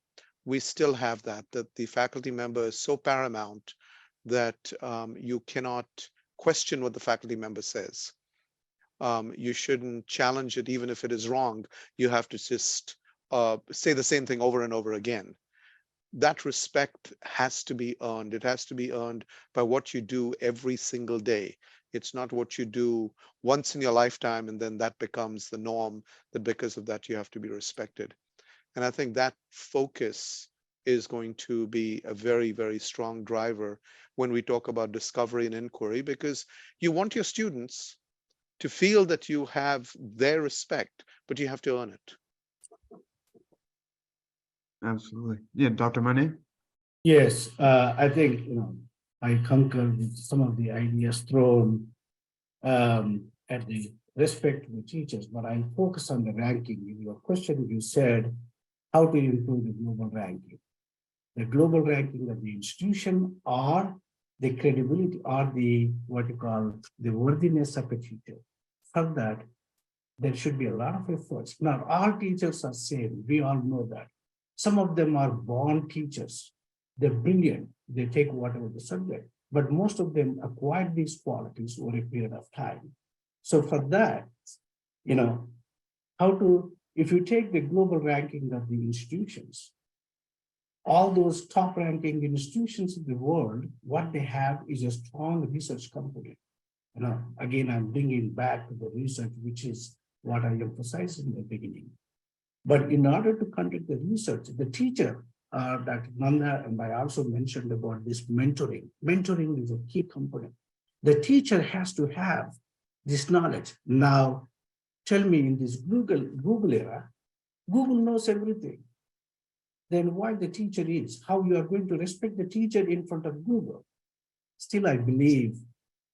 we still have that the faculty member is so paramount that you cannot question what the faculty member says. You shouldn't challenge it, even if it is wrong. You have to just say the same thing over and over again. That respect has to be earned. It has to be earned by what you do every single day. It's not what you do once in your lifetime and then that becomes the norm, that because of that you have to be respected. And I think that focus is going to be a very, very strong driver when we talk about discovery and inquiry, because you want your students to feel that you have their respect, but you have to earn it. Absolutely. Yeah, Dr. Mane? Yes, I think, I concur with some of the ideas thrown at the respect to the teachers, but I focus on the ranking. In your question, you said how to improve the global ranking. The global ranking of the institution or the credibility or the, what you call, the worthiness of a teacher. For that, there should be a lot of efforts. Not all teachers are same. We all know that. Some of them are born teachers. They're brilliant. They take whatever the subject, but most of them acquired these qualities over a period of time. So for that, if you take the global ranking of the institutions, all those top ranking institutions in the world, what they have is a strong research component. Again, I'm bringing back to the research, which is what I emphasized in the beginning. But in order to conduct the research, the teacher, Dr. Nanda, and I also mentioned about this mentoring. Mentoring is a key component. The teacher has to have this knowledge. Now, tell me, in this Google era, Google knows everything. Then why the teacher is? How you are going to respect the teacher in front of Google? Still, I believe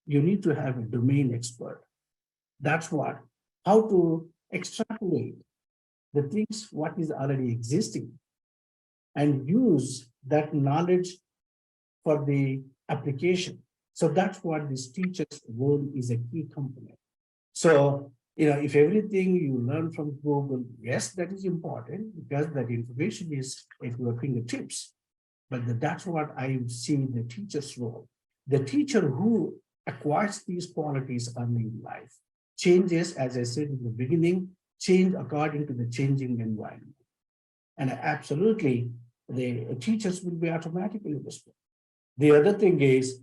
you need to have a domain expert. That's what, how to extrapolate the things, what is already existing, and use that knowledge for the application. So that's what this teacher's role is, a key component. So, if everything you learn from Google, yes, that is important because that information is at your fingertips. But that's what I see in the teacher's role. The teacher who acquires these qualities early in life changes, as I said in the beginning, change according to the changing environment. And absolutely, the teachers will be automatically respected. The other thing is,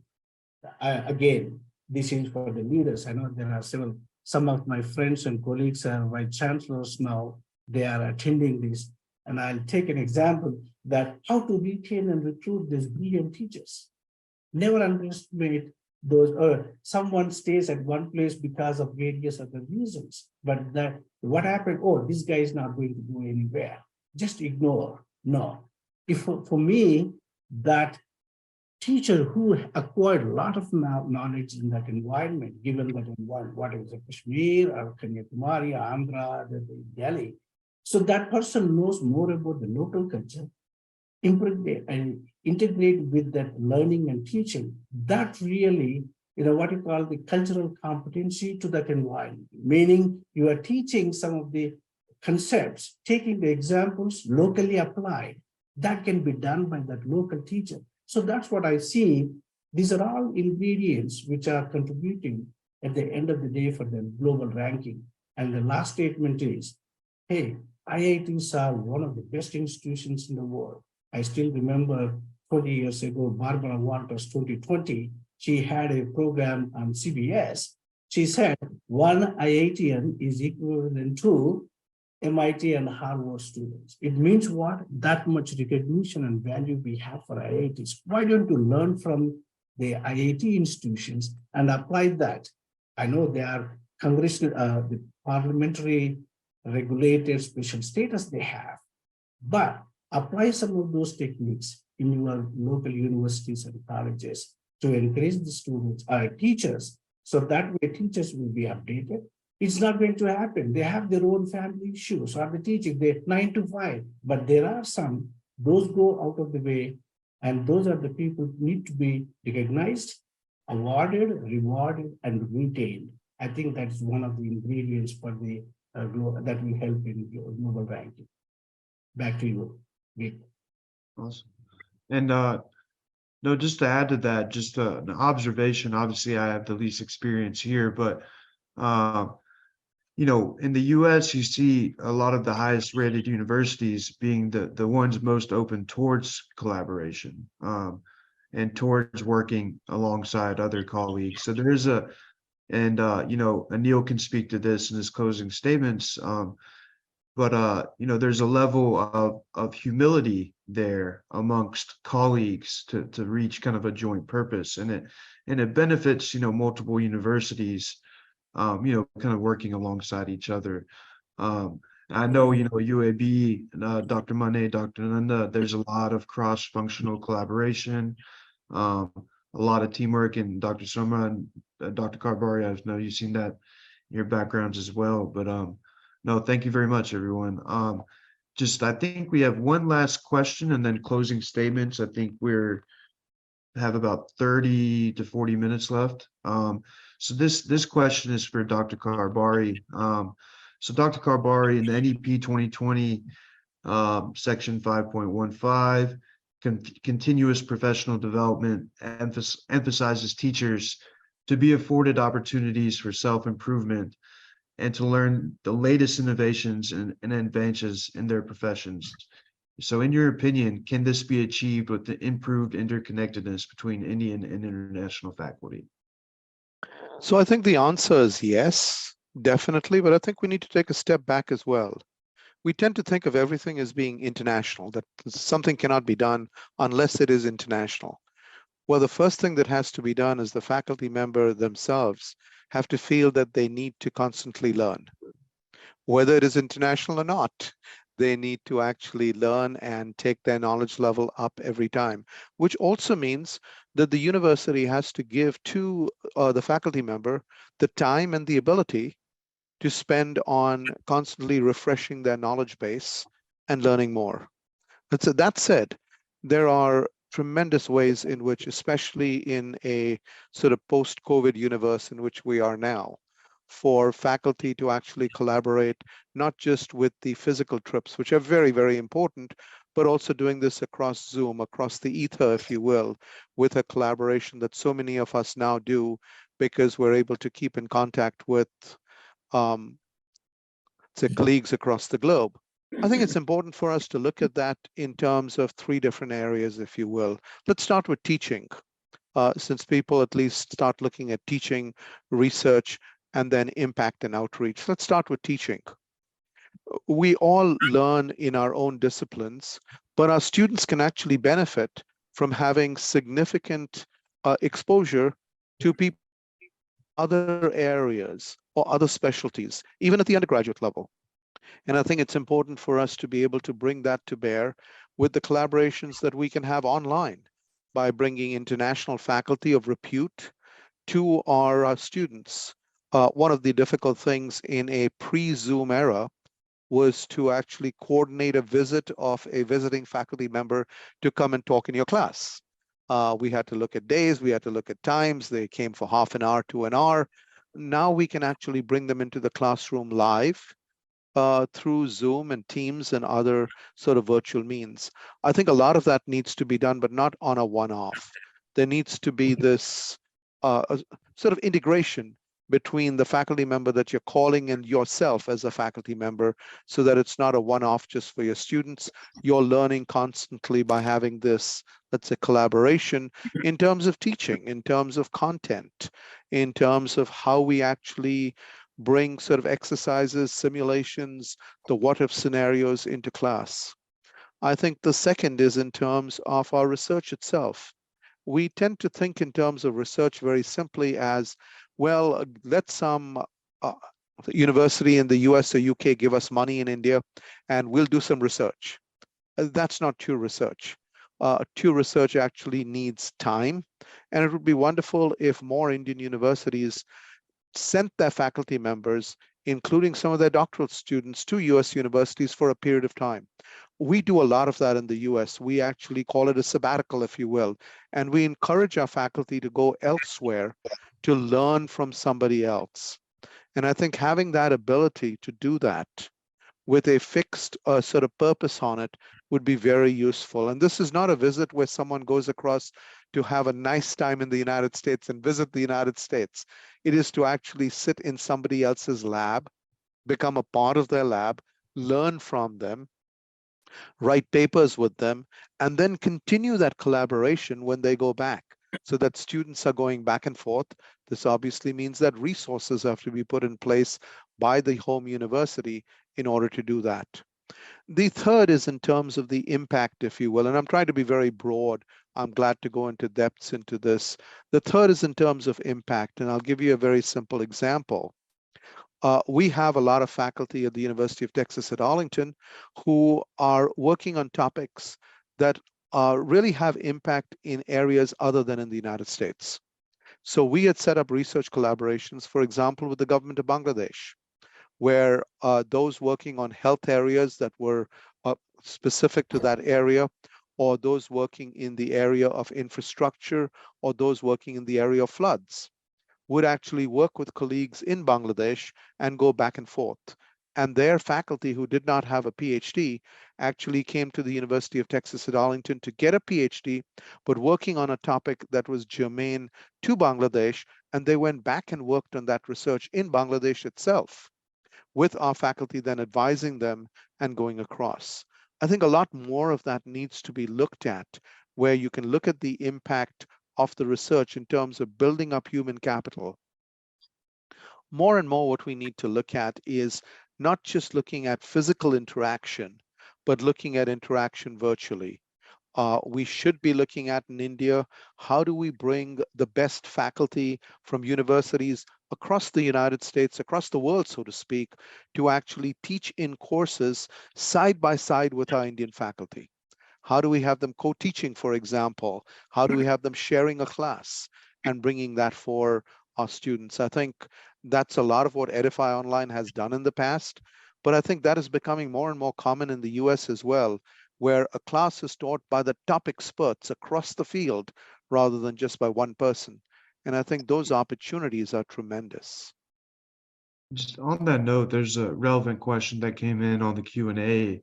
again, this is for the leaders. I know there are some of my friends and colleagues are vice chancellors now. They are attending this. And I'll take an example that how to retain and recruit these brilliant teachers. Never underestimate those, or someone stays at one place because of various other reasons. But that what happened? Oh, this guy is not going to go anywhere. Just ignore. No. If for me, that teacher who acquired a lot of knowledge in that environment, given that environment, what is it, Kashmir or Kanyakumari, Andhra, Delhi. So that person knows more about the local culture, integrate with that learning and teaching. That really, what you call the cultural competency to that environment, meaning you are teaching some of the concepts, taking the examples locally applied, that can be done by that local teacher. So that's what I see. These are all ingredients which are contributing at the end of the day for the global ranking. And the last statement is, hey, IITs are one of the best institutions in the world. I still remember 20 years ago, Barbara Walters, 2020, she had a program on CBS. She said, one IITian is equivalent to MIT and Harvard students. It means what? That much recognition and value we have for IITs. Why don't you learn from the IIT institutions and apply that? I know they are congressional, the parliamentary regulated special status they have, but apply some of those techniques in your local universities and colleges to encourage the students, teachers, so that way teachers will be updated. It's not going to happen. They have their own family issues or the teaching, they're 9 to 5, but there are some, those go out of the way, and those are the people who need to be recognized, awarded, rewarded, and retained. I think that's one of the ingredients for the that will help in global ranking. Back to you, Vic. Awesome. And no, just to add to that, just an observation. Obviously, I have the least experience here, but you know, in the US, you see a lot of the highest rated universities being the ones most open towards collaboration and towards working alongside other colleagues. So there is a, and you know, Anil can speak to this in his closing statements, but you know, there's a level of humility there amongst colleagues to reach kind of a joint purpose, and it benefits, you know, multiple universities, you know, kind of working alongside each other. I know, you know, UAB, Dr. Mane, Dr. Nanda, there's a lot of cross-functional collaboration, a lot of teamwork, and Dr. Soma and Dr. Karbari, I know you've seen that in your backgrounds as well. But no, thank you very much, everyone. Just, I think we have one last question and then closing statements. I think have about 30 to 40 minutes left. So this question is for Dr. Karbari. So Dr. Karbari, in the NEP 2020, section 5.15, continuous professional development emphasizes teachers to be afforded opportunities for self-improvement and to learn the latest innovations and advances in their professions. So in your opinion, can this be achieved with the improved interconnectedness between Indian and international faculty? So I think the answer is yes, definitely, but I think we need to take a step back as well. We tend to think of everything as being international, that something cannot be done unless it is international. Well, the first thing that has to be done is the faculty member themselves have to feel that they need to constantly learn. Whether it is international or not, they need to actually learn and take their knowledge level up every time, which also means that the university has to give to the faculty member the time and the ability to spend on constantly refreshing their knowledge base and learning more. But so that said, there are tremendous ways in which, especially in a sort of post-COVID universe in which we are now, for faculty to actually collaborate, not just with the physical trips, which are very, very important, but also doing this across Zoom, across the ether, if you will, with a collaboration that so many of us now do because we're able to keep in contact with say colleagues across the globe. I think it's important for us to look at that in terms of three different areas, if you will. Let's start with teaching, since people at least start looking at teaching, research, and then impact and outreach. Let's start with teaching. We all learn in our own disciplines, but our students can actually benefit from having significant exposure to people in other areas or other specialties, even at the undergraduate level. And I think it's important for us to be able to bring that to bear with the collaborations that we can have online by bringing international faculty of repute to our students. One of the difficult things in a pre-Zoom era was to actually coordinate a visit of a visiting faculty member to come and talk in your class. We had to look at days, we had to look at times. They came for half an hour to an hour. Now we can actually bring them into the classroom live through Zoom and Teams and other sort of virtual means. I think a lot of that needs to be done, but not on a one-off. There needs to be this sort of integration between the faculty member that you're calling and yourself as a faculty member, so that it's not a one-off just for your students. You're learning constantly by having this, let's say, collaboration in terms of teaching, in terms of content, in terms of how we actually bring sort of exercises, simulations, the what-if scenarios into class. I think the second is in terms of our research itself. We tend to think in terms of research very simply as, well, let some university in the US or UK give us money in India and we'll do some research. That's not true research. True research actually needs time, and it would be wonderful if more Indian universities sent their faculty members, including some of their doctoral students, to US universities for a period of time. We do a lot of that in the US. We actually call it a sabbatical, if you will, and we encourage our faculty to go elsewhere to learn from somebody else. And I think having that ability to do that with a fixed sort of purpose on it would be very useful. And this is not a visit where someone goes across to have a nice time in the United States and visit the United States. It is to actually sit in somebody else's lab, become a part of their lab, learn from them, write papers with them, and then continue that collaboration when they go back, so that students are going back and forth. This obviously means that resources have to be put in place by the home university in order to do that. The third is in terms of the impact, if you will, and I'm trying to be very broad. I'm glad to go into depths into this. The third is in terms of impact, and I'll give you a very simple example. We have a lot of faculty at the University of Texas at Arlington who are working on topics that really have impact in areas other than in the United States. So we had set up research collaborations, for example, with the government of Bangladesh, where those working on health areas that were specific to that area, or those working in the area of infrastructure, or those working in the area of floods, would actually work with colleagues in Bangladesh and go back and forth. And their faculty who did not have a PhD actually came to the University of Texas at Arlington to get a PhD, but working on a topic that was germane to Bangladesh. And they went back and worked on that research in Bangladesh itself, with our faculty then advising them and going across. I think a lot more of that needs to be looked at, where you can look at the impact of the research in terms of building up human capital. More and more what we need to look at is not just looking at physical interaction, but looking at interaction virtually. We should be looking at in India, how do we bring the best faculty from universities across the United States, across the world, so to speak, to actually teach in courses side by side with our Indian faculty? How do we have them co-teaching, for example? How do we have them sharing a class and bringing that for our students? I think that's a lot of what Edify Online has done in the past, but I think that is becoming more and more common in the US as well, where a class is taught by the top experts across the field rather than just by one person. And I think those opportunities are tremendous. Just on that note, there's a relevant question that came in on the Q&A.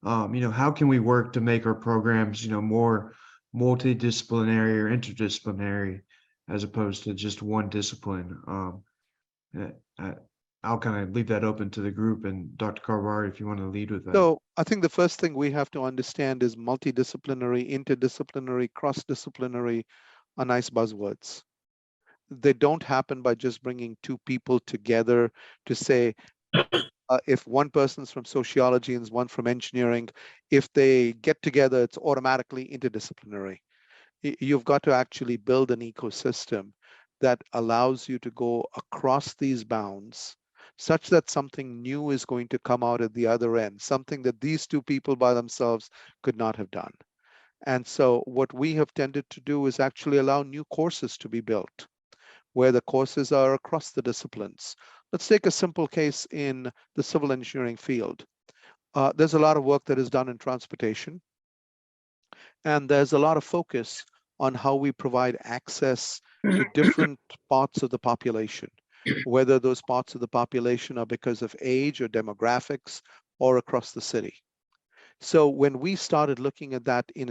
How can we work to make our programs, more multidisciplinary or interdisciplinary as opposed to just one discipline? I'll kind of leave that open to the group, and Dr. Karwari, if you want to lead with that. So I think the first thing we have to understand is multidisciplinary, interdisciplinary, cross-disciplinary are nice buzzwords. They don't happen by just bringing two people together to say, if one person's from sociology and one from engineering, if they get together, it's automatically interdisciplinary. You've got to actually build an ecosystem that allows you to go across these bounds such that something new is going to come out at the other end, something that these two people by themselves could not have done. And so what we have tended to do is actually allow new courses to be built, where the courses are across the disciplines. Let's take a simple case in the civil engineering field. There's a lot of work that is done in transportation, and there's a lot of focus on how we provide access to different parts of the population. whether those parts of the population are because of age or demographics or across the city. So when we started looking at that in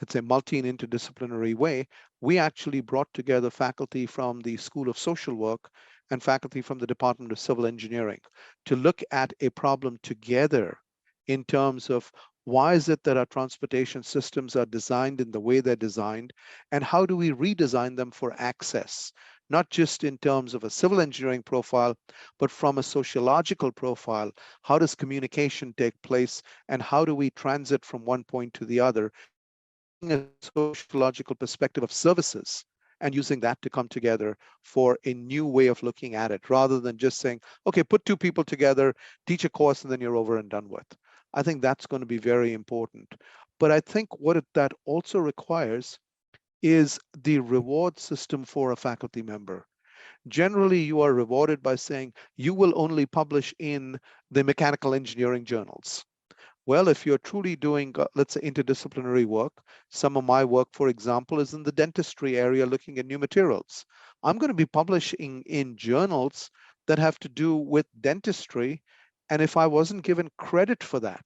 let's say, multi and interdisciplinary way, we actually brought together faculty from the School of Social Work and faculty from the Department of Civil Engineering to look at a problem together in terms of why is it that our transportation systems are designed in the way they're designed, and how do we redesign them for access, not just in terms of a civil engineering profile, but from a sociological profile. How does communication take place, and how do we transit from one point to the other, a sociological perspective of services, and using that to come together for a new way of looking at it, rather than just saying, okay, put two people together, teach a course, and then you're over and done with. I think that's going to be very important. But I think what that also requires is the reward system for a faculty member. Generally, you are rewarded by saying you will only publish in the mechanical engineering journals. Well, if you're truly doing, let's say, interdisciplinary work, some of my work, for example, is in the dentistry area looking at new materials. I'm going to be publishing in journals that have to do with dentistry. And if I wasn't given credit for that,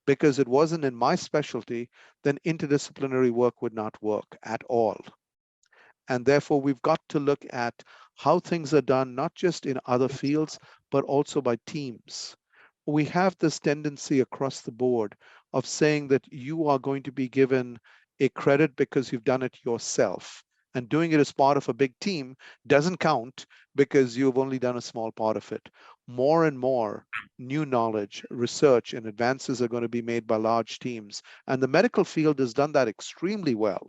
because it wasn't in my specialty, then interdisciplinary work would not work at all. And therefore, we've got to look at how things are done, not just in other fields, but also by teams. We have this tendency across the board of saying that you are going to be given a credit because you've done it yourself. And doing it as part of a big team doesn't count because you've only done a small part of it. More and more new knowledge, research, and advances are going to be made by large teams. And the medical field has done that extremely well.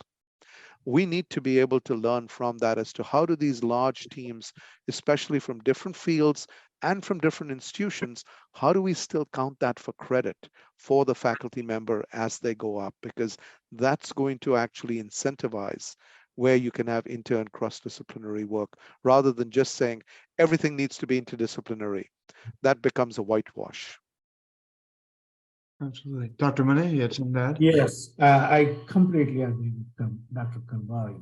We need to be able to learn from that as to how do these large teams, especially from different fields and from different institutions, how do we still count that for credit for the faculty member as they go up? Because that's going to actually incentivize where you can have inter and cross-disciplinary work, rather than just saying everything needs to be interdisciplinary. That becomes a whitewash. Absolutely. Dr. Mane, you had something to add? Yes, I completely agree with Dr. Kalbari.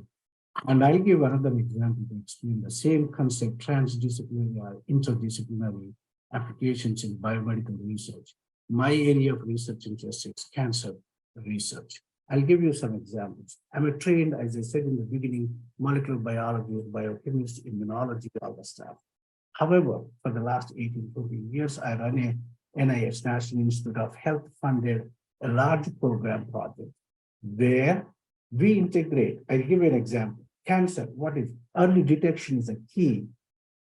And I'll give another example to explain the same concept, transdisciplinary or interdisciplinary applications in biomedical research. My area of research interest is cancer research. I'll give you some examples. I'm a trained, as I said in the beginning, molecular biologist, biochemist, immunology, all the stuff. However, for the last 18, 14 years, I run a NIH, National Institute of Health, funded a large program project where we integrate. I'll give you an example. Cancer, what is early detection is a key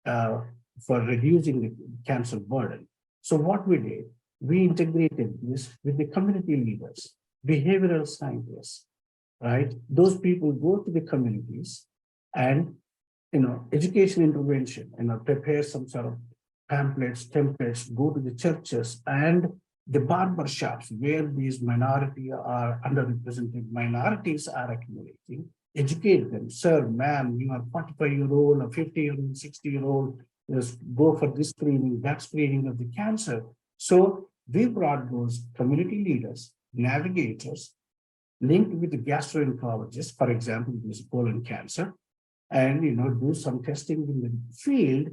for reducing the cancer burden. So what we did, we integrated this with the community leaders, behavioral scientists, right? Those people go to the communities and, education intervention, prepare some sort of pamphlets, templates, go to the churches and the barber shops where these minority or underrepresented minorities are accumulating, educate them. Sir, ma'am, you are 45-year-old or 50-year-old, 60-year-old, just go for this screening, that screening of the cancer. So we brought those community leaders, navigators, linked with the gastroenterologist, for example, this colon cancer, and do some testing in the field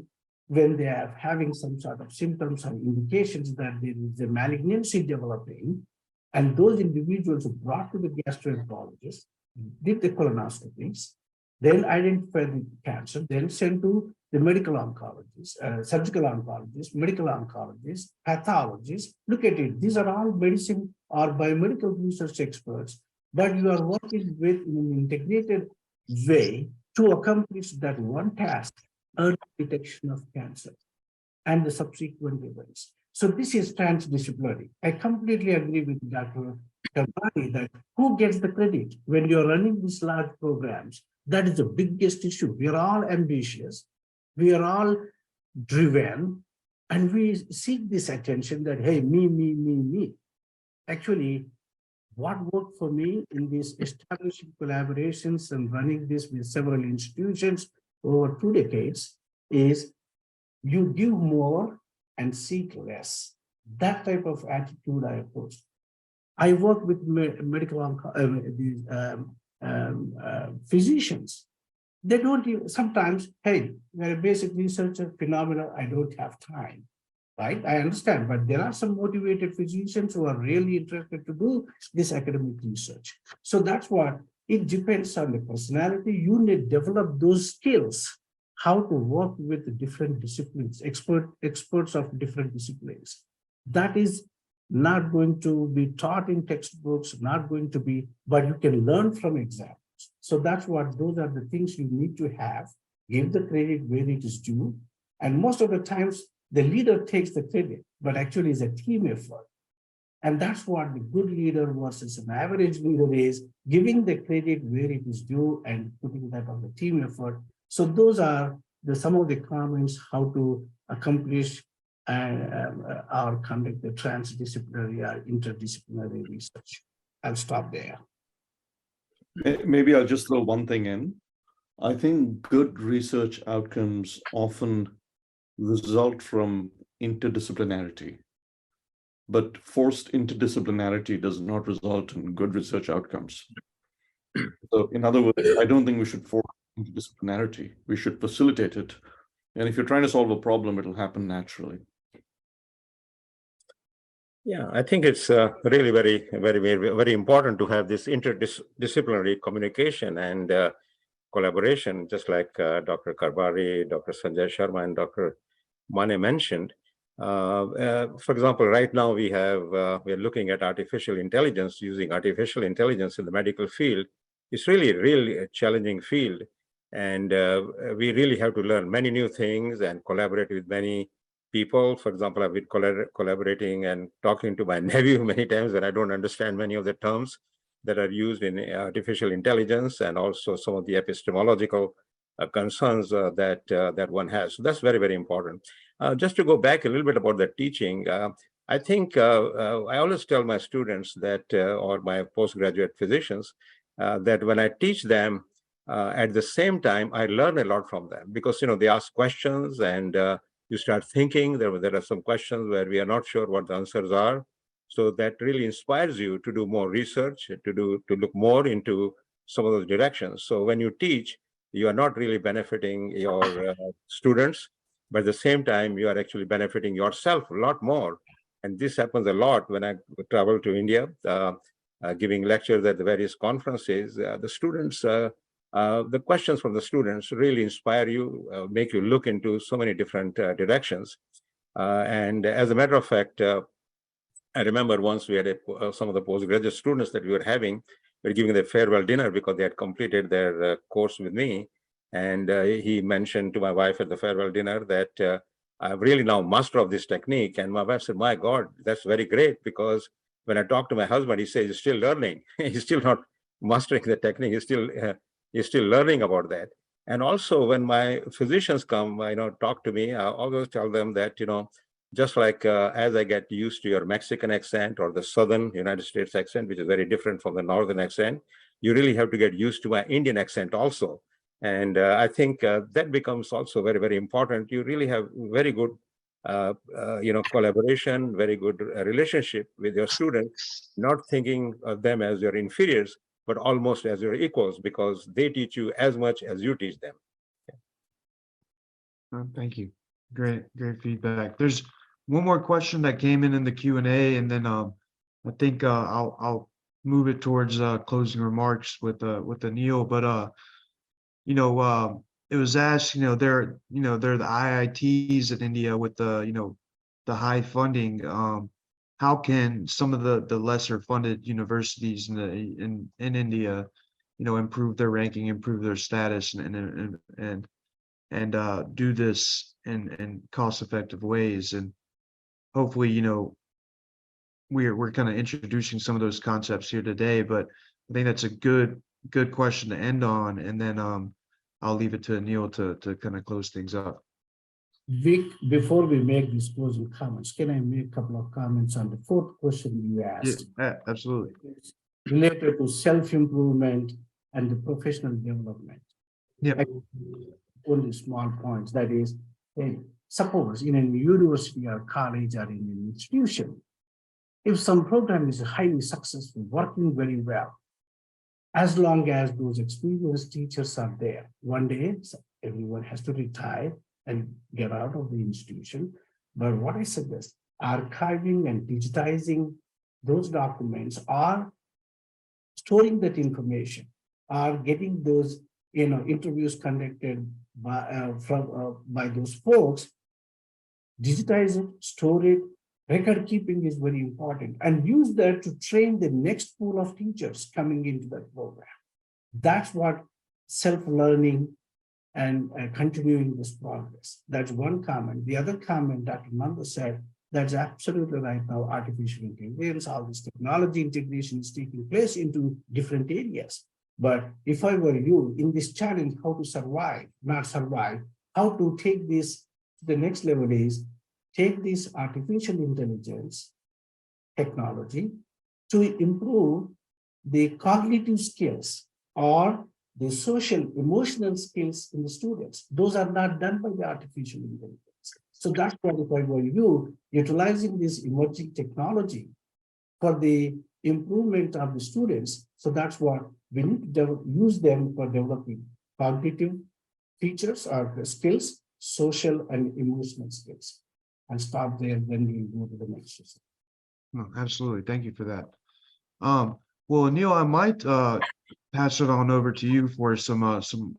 when they are having some sort of symptoms or indications that there is a malignancy developing. And those individuals are brought to the gastroenterologist, did the colonoscopies, then identify the cancer, then sent to the medical oncologist, surgical oncologist, medical oncologist, pathologist. Look at it. These are all medicine or biomedical research experts, but you are working with in an integrated way to accomplish that one task, early detection of cancer and the subsequent events. So this is transdisciplinary. I completely agree with Dr. Kalbari that who gets the credit when you're running these large programs? That is the biggest issue. We are all ambitious. We are all driven, and we seek this attention that, hey, me. Actually, what worked for me in these establishing collaborations and running this with several institutions over 2 decades is you give more and seek less. That type of attitude I approach. I work with medical physicians. They don't even, sometimes, hey, you're a basic researcher, phenomenal, I don't have time, right? I understand, but there are some motivated physicians who are really interested to do this academic research. So that's what, it depends on the personality. You need to develop those skills, how to work with the different disciplines, experts of different disciplines. That is not going to be taught in textbooks, not going to be, but you can learn from examples. So that's what, those are the things you need to have, give the credit where it is due. And most of the times the leader takes the credit, but actually it's a team effort. And that's what the good leader versus an average leader is, giving the credit where it is due and putting that on the team effort. So those are some of the comments how to accomplish or conduct the transdisciplinary or interdisciplinary research. I'll stop there. Maybe I'll just throw one thing in. I think good research outcomes often result from interdisciplinarity, but forced interdisciplinarity does not result in good research outcomes. So in other words, I don't think we should force interdisciplinarity. We should facilitate it. And if you're trying to solve a problem, it'll happen naturally. Yeah, I think it's really very important to have this interdisciplinary communication and collaboration, just like Dr. Karbari, Dr. Sanjay Sharma, and Dr. Mane mentioned. For example, right now we are looking at artificial intelligence, using artificial intelligence in the medical field. It's really a challenging field, and we really have to learn many new things and collaborate with many people. For example, I've been collaborating and talking to my nephew many times when I don't understand many of the terms that are used in artificial intelligence, and also some of the epistemological concerns that one has. So that's very important. Just to go back a little bit about the teaching, I think I always tell my students that, or my postgraduate physicians, that when I teach them, at the same time, I learn a lot from them, because they ask questions and you start thinking. There are some questions where we are not sure what the answers are. So that really inspires you to do more research, to look more into some of those directions. So when you teach, you are not really benefiting your students, but at the same time, you are actually benefiting yourself a lot more. And this happens a lot when I travel to India, giving lectures at the various conferences. The students, the questions from the students really inspire you, make you look into so many different directions. And as a matter of fact, I remember once we had some of the postgraduate students that we were having, we were giving their farewell dinner because they had completed their course with me. And he mentioned to my wife at the farewell dinner that I'm really now master of this technique. And my wife said, my God, that's very great, because when I talk to my husband, he says he's still learning. He's still not mastering the technique. He's still learning about that. And also when my physicians come, talk to me, I always tell them that, just like as I get used to your Mexican accent or the Southern United States accent, which is very different from the Northern accent, you really have to get used to my Indian accent also. And I think that becomes also very important. You really have very good, collaboration, very good relationship with your students, not thinking of them as your inferiors, but almost as your equals, because they teach you as much as you teach them. Thank you. Great feedback. There's one more question that came in the Q&A, and then I think I'll move it towards closing remarks with Anil. But it was asked, they're the IITs in India with the high funding. How can some of the lesser funded universities in India, improve their ranking, improve their status, and do this in cost-effective ways? And hopefully, we're kind of introducing some of those concepts here today. But I think that's a good question to end on, and then I'll leave it to Anil to kind of close things up. Vic, before we make these closing comments, can I make a couple of comments on the fourth question you asked? Yeah, absolutely. Related to self-improvement and the professional development. Yeah. Only small points. That is, suppose in a university or college or in an institution, if some program is highly successful, working very well, as long as those experienced teachers are there. One day, everyone has to retire and get out of the institution. But what I suggest, archiving and digitizing those documents, or storing that information, or getting those interviews conducted by those folks, digitize it, store it. Record keeping is very important, and use that to train the next pool of teachers coming into that program. That's what self-learning and continuing this progress. That's one comment. The other comment Dr. Nanda said, that's absolutely right. Now artificial intelligence, all this technology integration is taking place into different areas. But if I were you, in this challenge, how to survive, not survive, how to take this to the next level is take this artificial intelligence technology to improve the cognitive skills or the social emotional skills in the students. Those are not done by the artificial intelligence. So that's why if I were you, utilizing this emerging technology for the improvement of the students. So that's what we need to use them for developing cognitive features or skills, social and emotional skills. And stop there, then we go to the next system. Oh, absolutely. Thank you for that. Well, Neil, I might pass it on over to you for some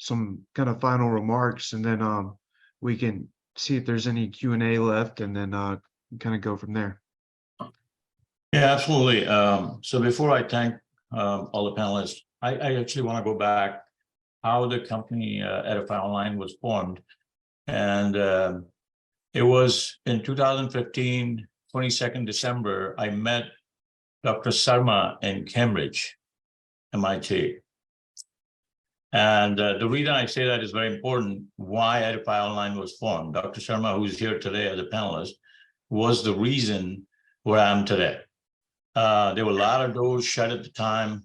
kind of final remarks, and then we can see if there's any Q&A left, and then kind of go from there. Yeah, absolutely. So before I thank all the panelists, I actually want to go back how the company Edify Online was formed. And it was in 2015, 22nd December, I met Dr. Sarma in Cambridge, MIT. And the reason I say that is very important, why Edify Online was formed. Dr. Sarma, who's here today as a panelist, was the reason where I am today. There were a lot of doors shut at the time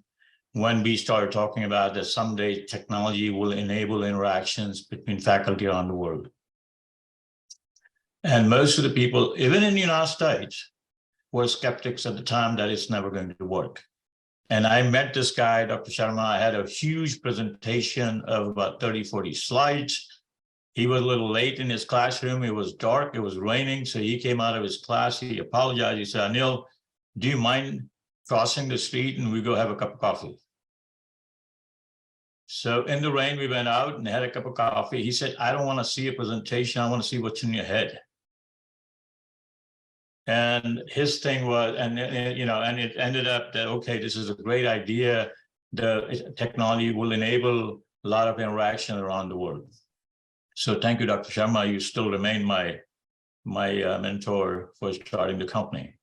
when we started talking about that someday technology will enable interactions between faculty around the world. And most of the people, even in the United States, were skeptics at the time that it's never going to work. And I met this guy, Dr. Sharma. I had a huge presentation of about 30, 40 slides. He was a little late in his classroom. It was dark, it was raining. So he came out of his class, he apologized. He said, Anil, do you mind crossing the street and we go have a cup of coffee? So in the rain, we went out and had a cup of coffee. He said, I don't want to see a presentation. I want to see what's in your head. And his thing was, and it ended up that, okay, this is a great idea. The technology will enable a lot of interaction around the world. So thank you, Dr. Sharma. You still remain my mentor for starting the company.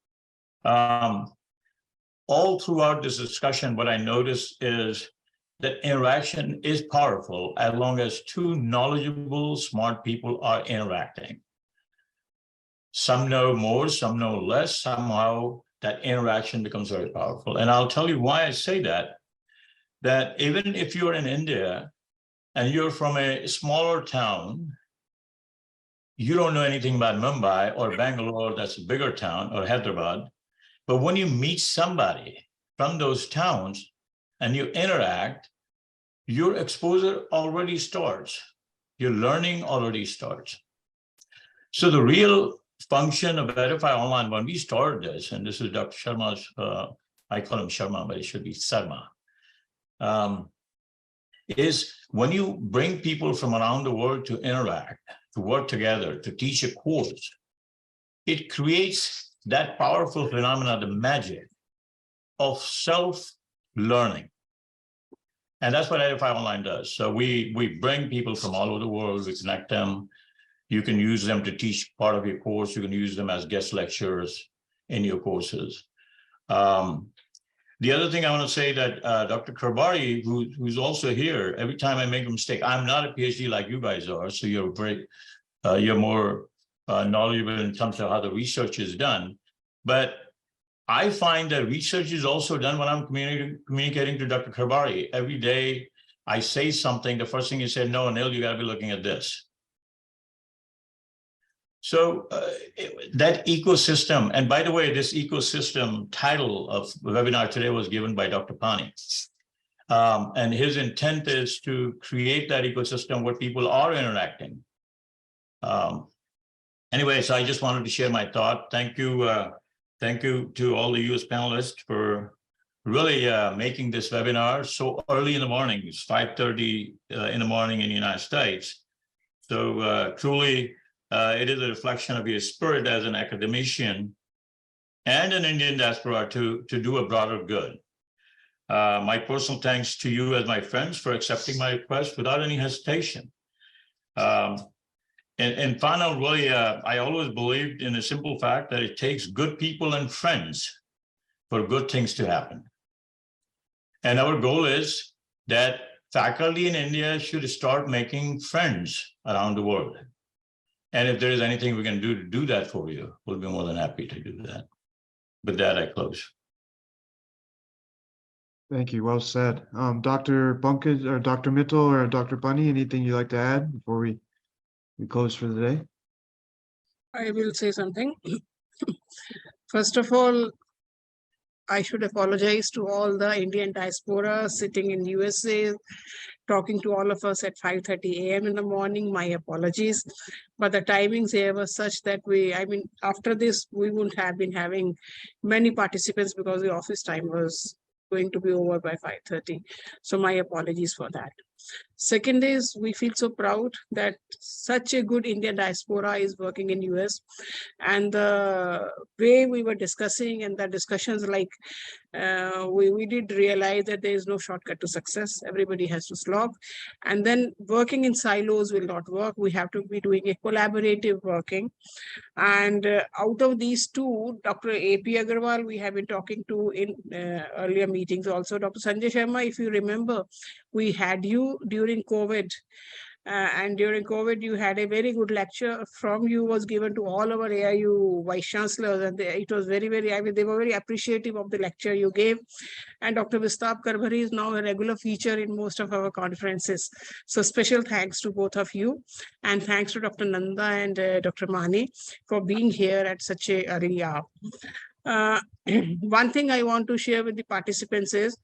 All throughout this discussion, what I noticed is that interaction is powerful as long as two knowledgeable, smart people are interacting. Some know more, some know less. Somehow that interaction becomes very powerful. And I'll tell you why I say that even if you're in India and you're from a smaller town, you don't know anything about Mumbai or Bangalore, that's a bigger town, or Hyderabad. But when you meet somebody from those towns and you interact, your exposure already starts. Your learning already starts. So the real function of Edify Online, when we started this, and this is Dr. Sharma's, I call him Sharma, but it should be Sarma, is when you bring people from around the world to interact, to work together, to teach a course, it creates that powerful phenomena, the magic of self-learning. And that's what Edify Online does. So we bring people from all over the world, we connect them. You can use them to teach part of your course. You can use them as guest lecturers in your courses. The other thing I want to say that Dr. Karbari, who's also here, every time I make a mistake, I'm not a PhD like you guys are, so you're more knowledgeable in terms of how the research is done. But I find that research is also done when I'm communicating to Dr. Karbari. Every day I say something, the first thing he said, no, Anil, you got to be looking at this. So that ecosystem, and by the way, this ecosystem title of the webinar today was given by Dr. Pani. And his intent is to create that ecosystem where people are interacting. Anyway, so I just wanted to share my thought. Thank you to all the US panelists for really making this webinar so early in the morning. It's 5:30 in the morning in the United States. So truly, it is a reflection of your spirit as an academician and an Indian diaspora to do a broader good. My personal thanks to you as my friends for accepting my request without any hesitation. And final, really, I always believed in a simple fact that it takes good people and friends for good things to happen. And our goal is that faculty in India should start making friends around the world. And if there is anything we can do to do that for you, we'll be more than happy to do that. With that, I close. Thank you. Well said. Dr. Pankaj or Dr. Mittal or Dr. Bunny, anything you'd like to add before we close for the day? I will say something. First of all, I should apologize to all the Indian diaspora sitting in USA, talking to all of us at 5:30 a.m. in the morning. My apologies. But the timings here were such that after this, we wouldn't have been having many participants because the office time was going to be over by 5:30. So my apologies for that. Second is, we feel so proud that such a good Indian diaspora is working in US, and the way we were discussing and the discussions, like we did realize that there is no shortcut to success. Everybody has to slog, and then working in silos will not work. We have to be doing a collaborative working. And out of these two, Dr. A.P. Agarwal, we have been talking to in earlier meetings also. Dr. Sanjay Sharma, if you remember, we had you during COVID. And during COVID, you had a very good lecture from you was given to all our AIU vice chancellors, and it was very, very, they were very appreciative of the lecture you gave. And Dr. Vistap Karbhari is now a regular feature in most of our conferences. So special thanks to both of you, and thanks to Dr. Nanda and Dr. Mani for being here at such a early hour. One thing I want to share with the participants is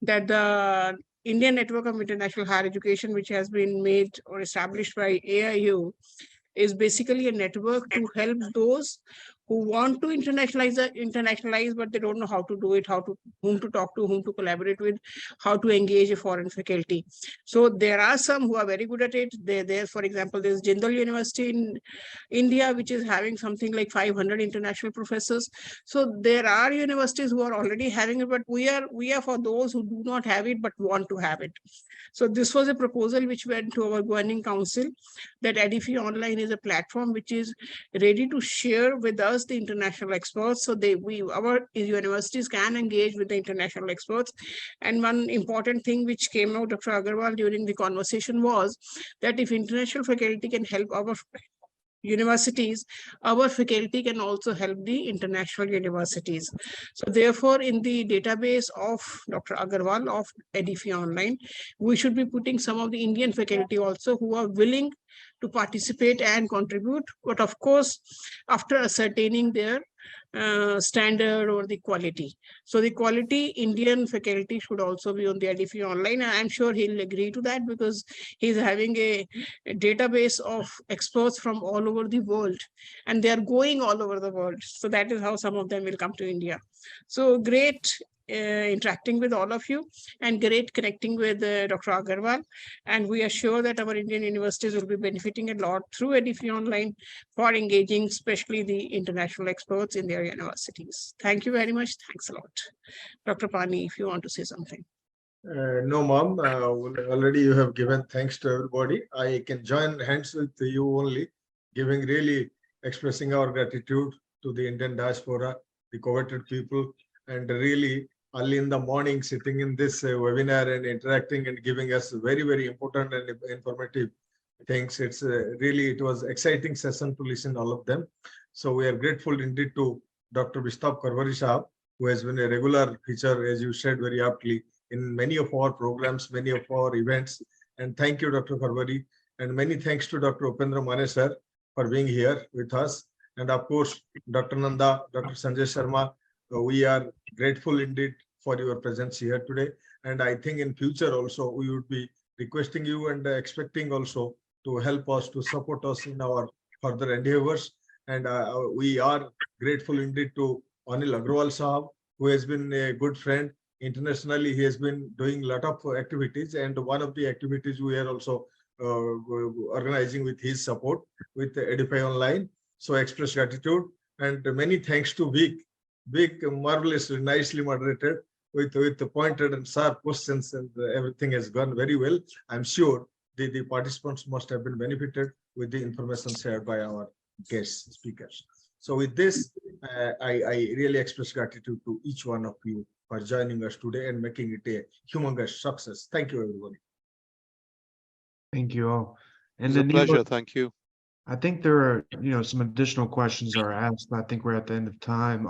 that the Indian Network of International Higher Education, which has been made or established by AIU, is basically a network to help those who want to internationalize, but they don't know how to do it, whom to talk to, whom to collaborate with, how to engage a foreign faculty. So there are some who are very good at it. For example, there's Jindal University in India, which is having something like 500 international professors. So there are universities who are already having it, but we are for those who do not have it but want to have it. So this was a proposal which went to our governing council, that Edify Online is a platform which is ready to share with us the international experts. So our universities can engage with the international experts. And one important thing which came out, Dr. Agarwal, during the conversation was that if international faculty can help our universities, our faculty can also help the international universities. So therefore, in the database of Dr. Agarwal of Edify Online, we should be putting some of the Indian faculty also who are willing to participate and contribute, but of course, after ascertaining their standard or the quality. So the quality Indian faculty should also be on the Edify Online. And I'm sure he'll agree to that because he's having a database of experts from all over the world, and they are going all over the world. So that is how some of them will come to India. So great interacting with all of you, and great connecting with Dr. Agarwal. And we are sure that our Indian universities will be benefiting a lot through Edify Online for engaging, especially the international experts in their universities. Thank you very much. Thanks a lot. Dr. Pani, if you want to say something. No, Mom, already you have given thanks to everybody. I can join hands with you only, expressing our gratitude to the Indian diaspora, the coveted people, and really early in the morning sitting in this webinar and interacting and giving us very, very important and informative things. It's it was exciting session to listen to all of them. So we are grateful indeed to Dr. Vistap Karbhari Sahab, who has been a regular feature, as you said very aptly, in many of our programs, many of our events. And thank you, Dr. Karbhari. And many thanks to Dr. Upendra Mane sir for being here with us. And of course, Dr. Nanda, Dr. Sanjay Sharma, we are grateful indeed for your presence here today. And I think in future also, we would be requesting you and expecting also to help us, to support us in our further endeavors. And we are grateful indeed to Anil Agrawal Sahab, who has been a good friend. Internationally, he has been doing a lot of activities, and one of the activities we are also organizing with his support with Edify Online. So express gratitude and many thanks to Vic. Vic marvelously, nicely moderated with the pointed and sharp questions, and everything has gone very well. I'm sure the participants must have been benefited with the information shared by our guest speakers. So with this, I really express gratitude to each one of you for joining us today and making it a humongous success. Thank you, everyone. Thank you all. And It's a then pleasure. Thank you. I think there are, some additional questions are asked, but I think we're at the end of time.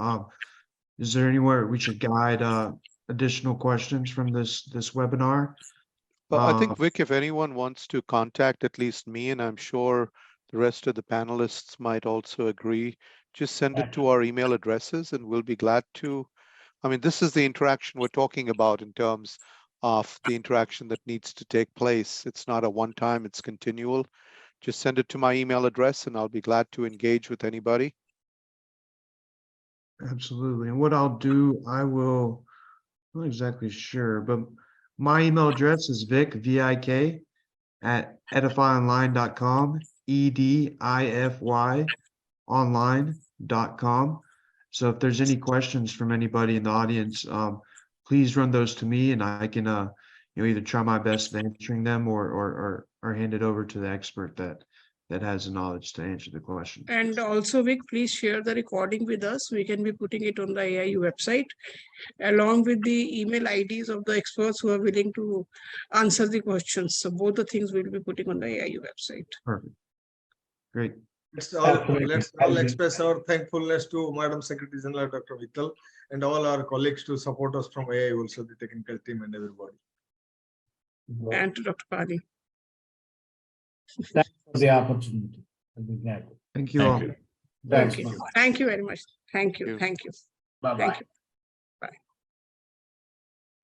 Is there anywhere we should guide additional questions from this webinar? I think, Vic, if anyone wants to contact at least me, and I'm sure the rest of the panelists might also agree, just send it to our email addresses and we'll be glad to. I mean, this is the interaction we're talking about in terms of the interaction that needs to take place. It's not a one-time, it's continual. Just send it to my email address and I'll be glad to engage with anybody. Absolutely. And what I'll do, I'm not exactly sure, but my email address is Vic, V-I-K, at edifyonline.com, EDIFY online.com. So if there's any questions from anybody in the audience, please run those to me and I can either try my best at answering them or hand it over to the expert that has the knowledge to answer the question. And also, Vic, please share the recording with us. We can be putting it on the AIU website, along with the email IDs of the experts who are willing to answer the questions. So both the things we'll be putting on the AIU website. Perfect. Great. Let's all express our thankfulness to Madam Secretary General Dr. Vittal and all our colleagues to support us from AIU, also the technical team and everybody. And to Dr. Pani. Thanks for the opportunity. I'll be glad. Thank you all. Thanks. Thank you very much. Thank you. Thank you. Bye-bye. Thank you.